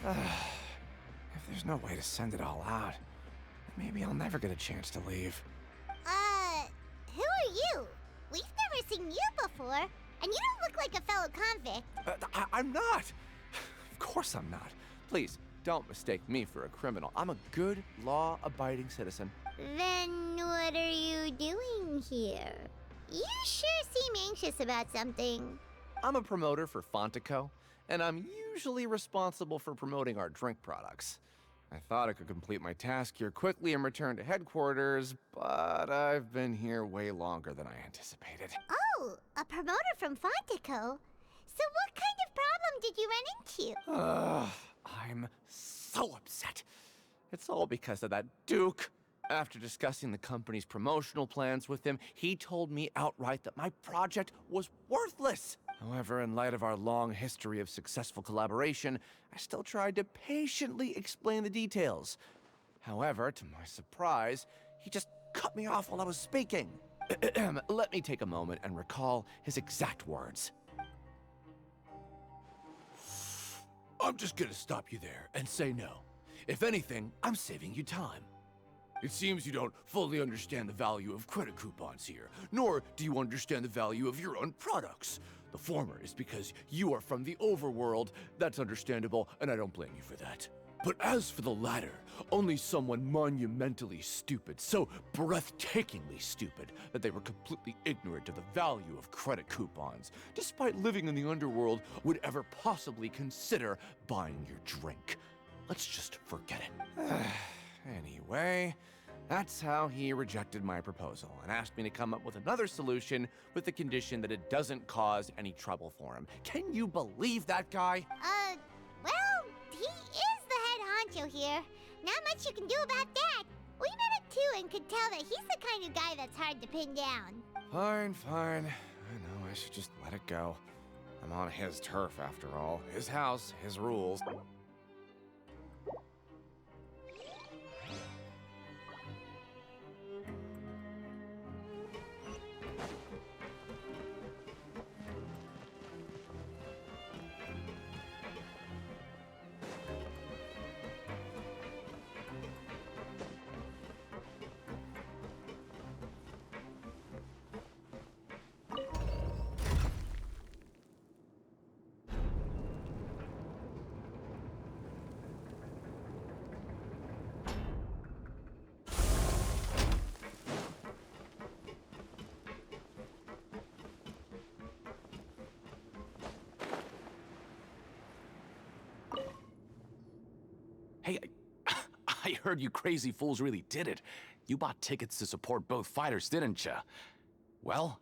If there's no way to send it all out, maybe I'll never get a chance to leave. Who are you? We've never seen you before, and you don't look like a fellow convict. I'm not! Of course I'm not. Please, don't mistake me for a criminal. I'm a good, law-abiding citizen. Then what are you doing here? You sure seem anxious about something. I'm a promoter for Fontico, and I'm usually responsible for promoting our drink products. I thought I could complete my task here quickly and return to headquarters, but I've been here way longer than I anticipated. Oh, a promoter from Fontico? So what kind of problem did you run into? I'm so upset. It's all because of that Duke. After discussing the company's promotional plans with him, he told me outright that my project was worthless. However, in light of our long history of successful collaboration, I still tried to patiently explain the details. However, to my surprise, he just cut me off while I was speaking. Let me take a moment and recall his exact words. I'm just gonna stop you there and say no. If anything, I'm saving you time. It seems you don't fully understand the value of credit coupons here, nor do you understand the value of your own products. The former is because you are from the overworld. That's understandable, and I don't blame you for that. But as for the latter, only someone monumentally stupid, so breathtakingly stupid that they were completely ignorant of the value of credit coupons, despite living in the underworld, would ever possibly consider buying your drink. Let's just forget it. Anyway, that's how he rejected my proposal and asked me to come up with another solution with the condition that it doesn't cause any trouble for him. Can you believe that guy? Well, he is the head honcho here. Not much you can do about that. We met him too and could tell that he's the kind of guy that's hard to pin down. Fine. I know I should just let it go. I'm on his turf after all. His house, his rules. Hey, I heard you crazy fools really did it. You bought tickets to support both fighters, didn't ya? Well,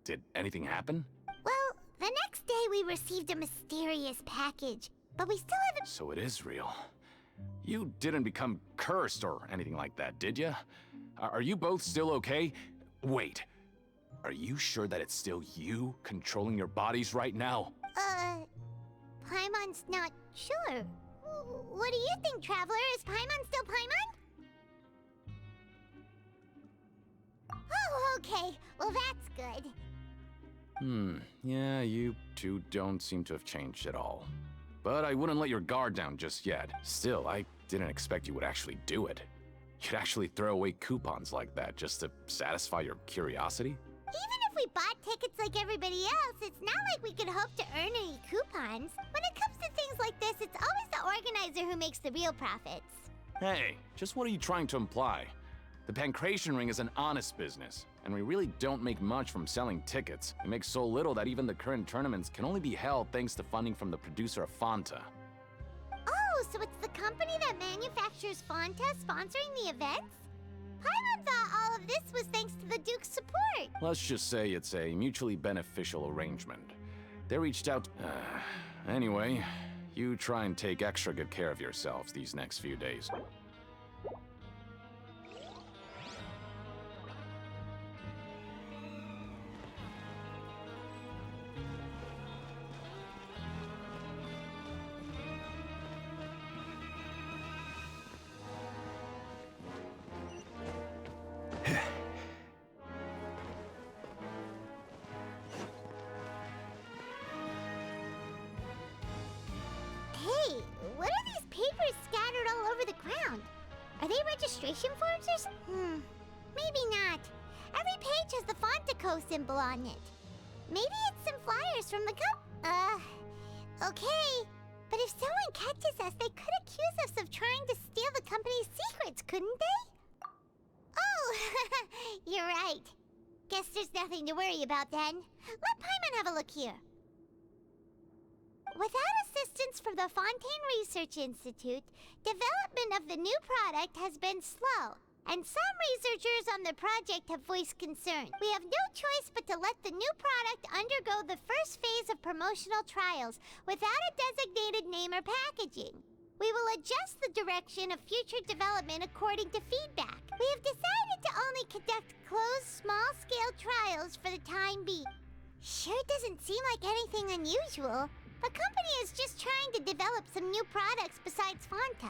did anything happen? Well, the next day we received a mysterious package, but we still haven't— So it is real. You didn't become cursed or anything like that, did ya? Are you both still okay? Wait, are you sure that it's still you controlling your bodies right now? Paimon's not sure. What do you think, Traveler? Is Paimon still Paimon? Oh, okay. Well, that's good. Yeah, you two don't seem to have changed at all. But I wouldn't let your guard down just yet. Still, I didn't expect you would actually do it. You'd actually throw away coupons like that just to satisfy your curiosity? Even if we bought tickets like everybody else, it's not like we could hope to earn any coupons. When it comes to things like this, it's always the organizer who makes the real profits. Hey, just what are you trying to imply? The Pancration Ring is an honest business, and we really don't make much from selling tickets. We make so little that even the current tournaments can only be held thanks to funding from the producer of Fanta. Oh, so it's the company that manufactures Fanta sponsoring the events? Paimon thought all of this was thanks to the Duke's support. Let's just say it's a mutually beneficial arrangement. They reached out. Anyway, you try and take extra good care of yourselves these next few days. Hey, what are these papers scattered all over the ground? Are they registration forms or something? Maybe not. Every page has the Fontaco symbol on it. Maybe it's some flyers from the okay. But if someone catches us, they could accuse us of trying to steal the company's secrets, couldn't they? Oh, you're right. Guess there's nothing to worry about then. Let Paimon have a look here. Without assistance from the Fontaine Research Institute, development of the new product has been slow, and some researchers on the project have voiced concern. We have no choice but to let the new product undergo the first phase of promotional trials without a designated name or packaging. We will adjust the direction of future development according to feedback. We have decided to only conduct closed, small-scale trials for the time being. Sure doesn't seem like anything unusual. The company is just trying to develop some new products besides Fanta.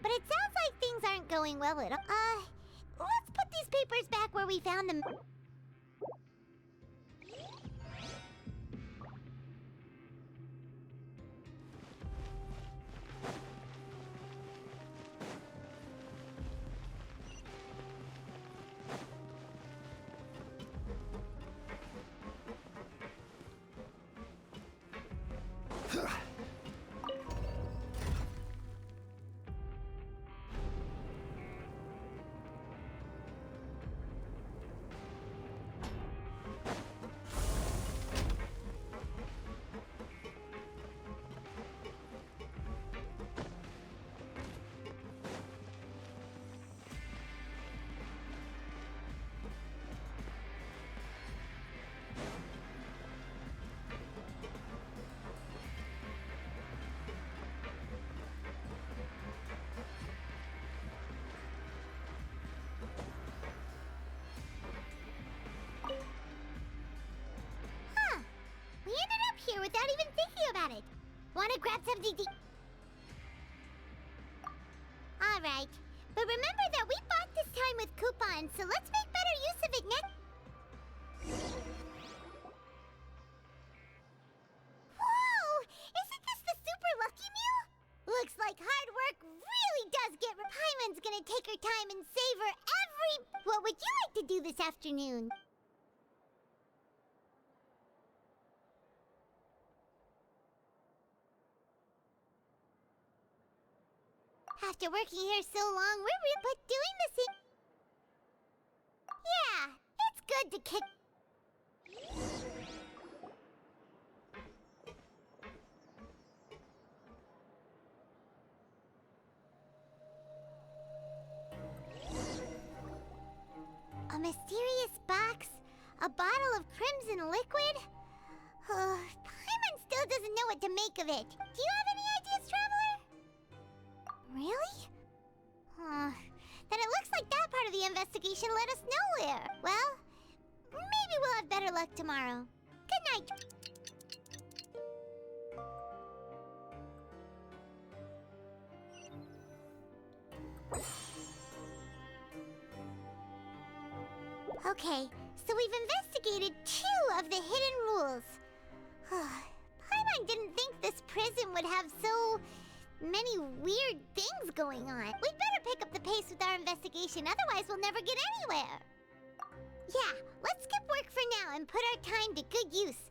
But it sounds like things aren't going well at all. Let's put these papers back where we found them. We ended up here without even thinking about it. Wanna grab some DD? Alright, but remember that we bought this time with coupons, so let's make better use of it next. Whoa! Isn't this the super lucky meal? Looks like hard work really does get. Paimon's gonna take her time and savor every. What would you like to do this afternoon? After working here so long, but doing this in... Yeah, it's good to kick... A bottle of crimson liquid? Paimon still doesn't know what to make of it. Do you have any ideas, Traveler? Really? Then it looks like that part of the investigation led us nowhere. Well, maybe we'll have better luck tomorrow. Good night. Okay, so we've investigated 2 of the hidden rules. Paimon didn't think this prison would have so many weird things going on. We'd better pick up the pace with our investigation, otherwise we'll never get anywhere. Yeah, let's skip work for now and put our time to good use.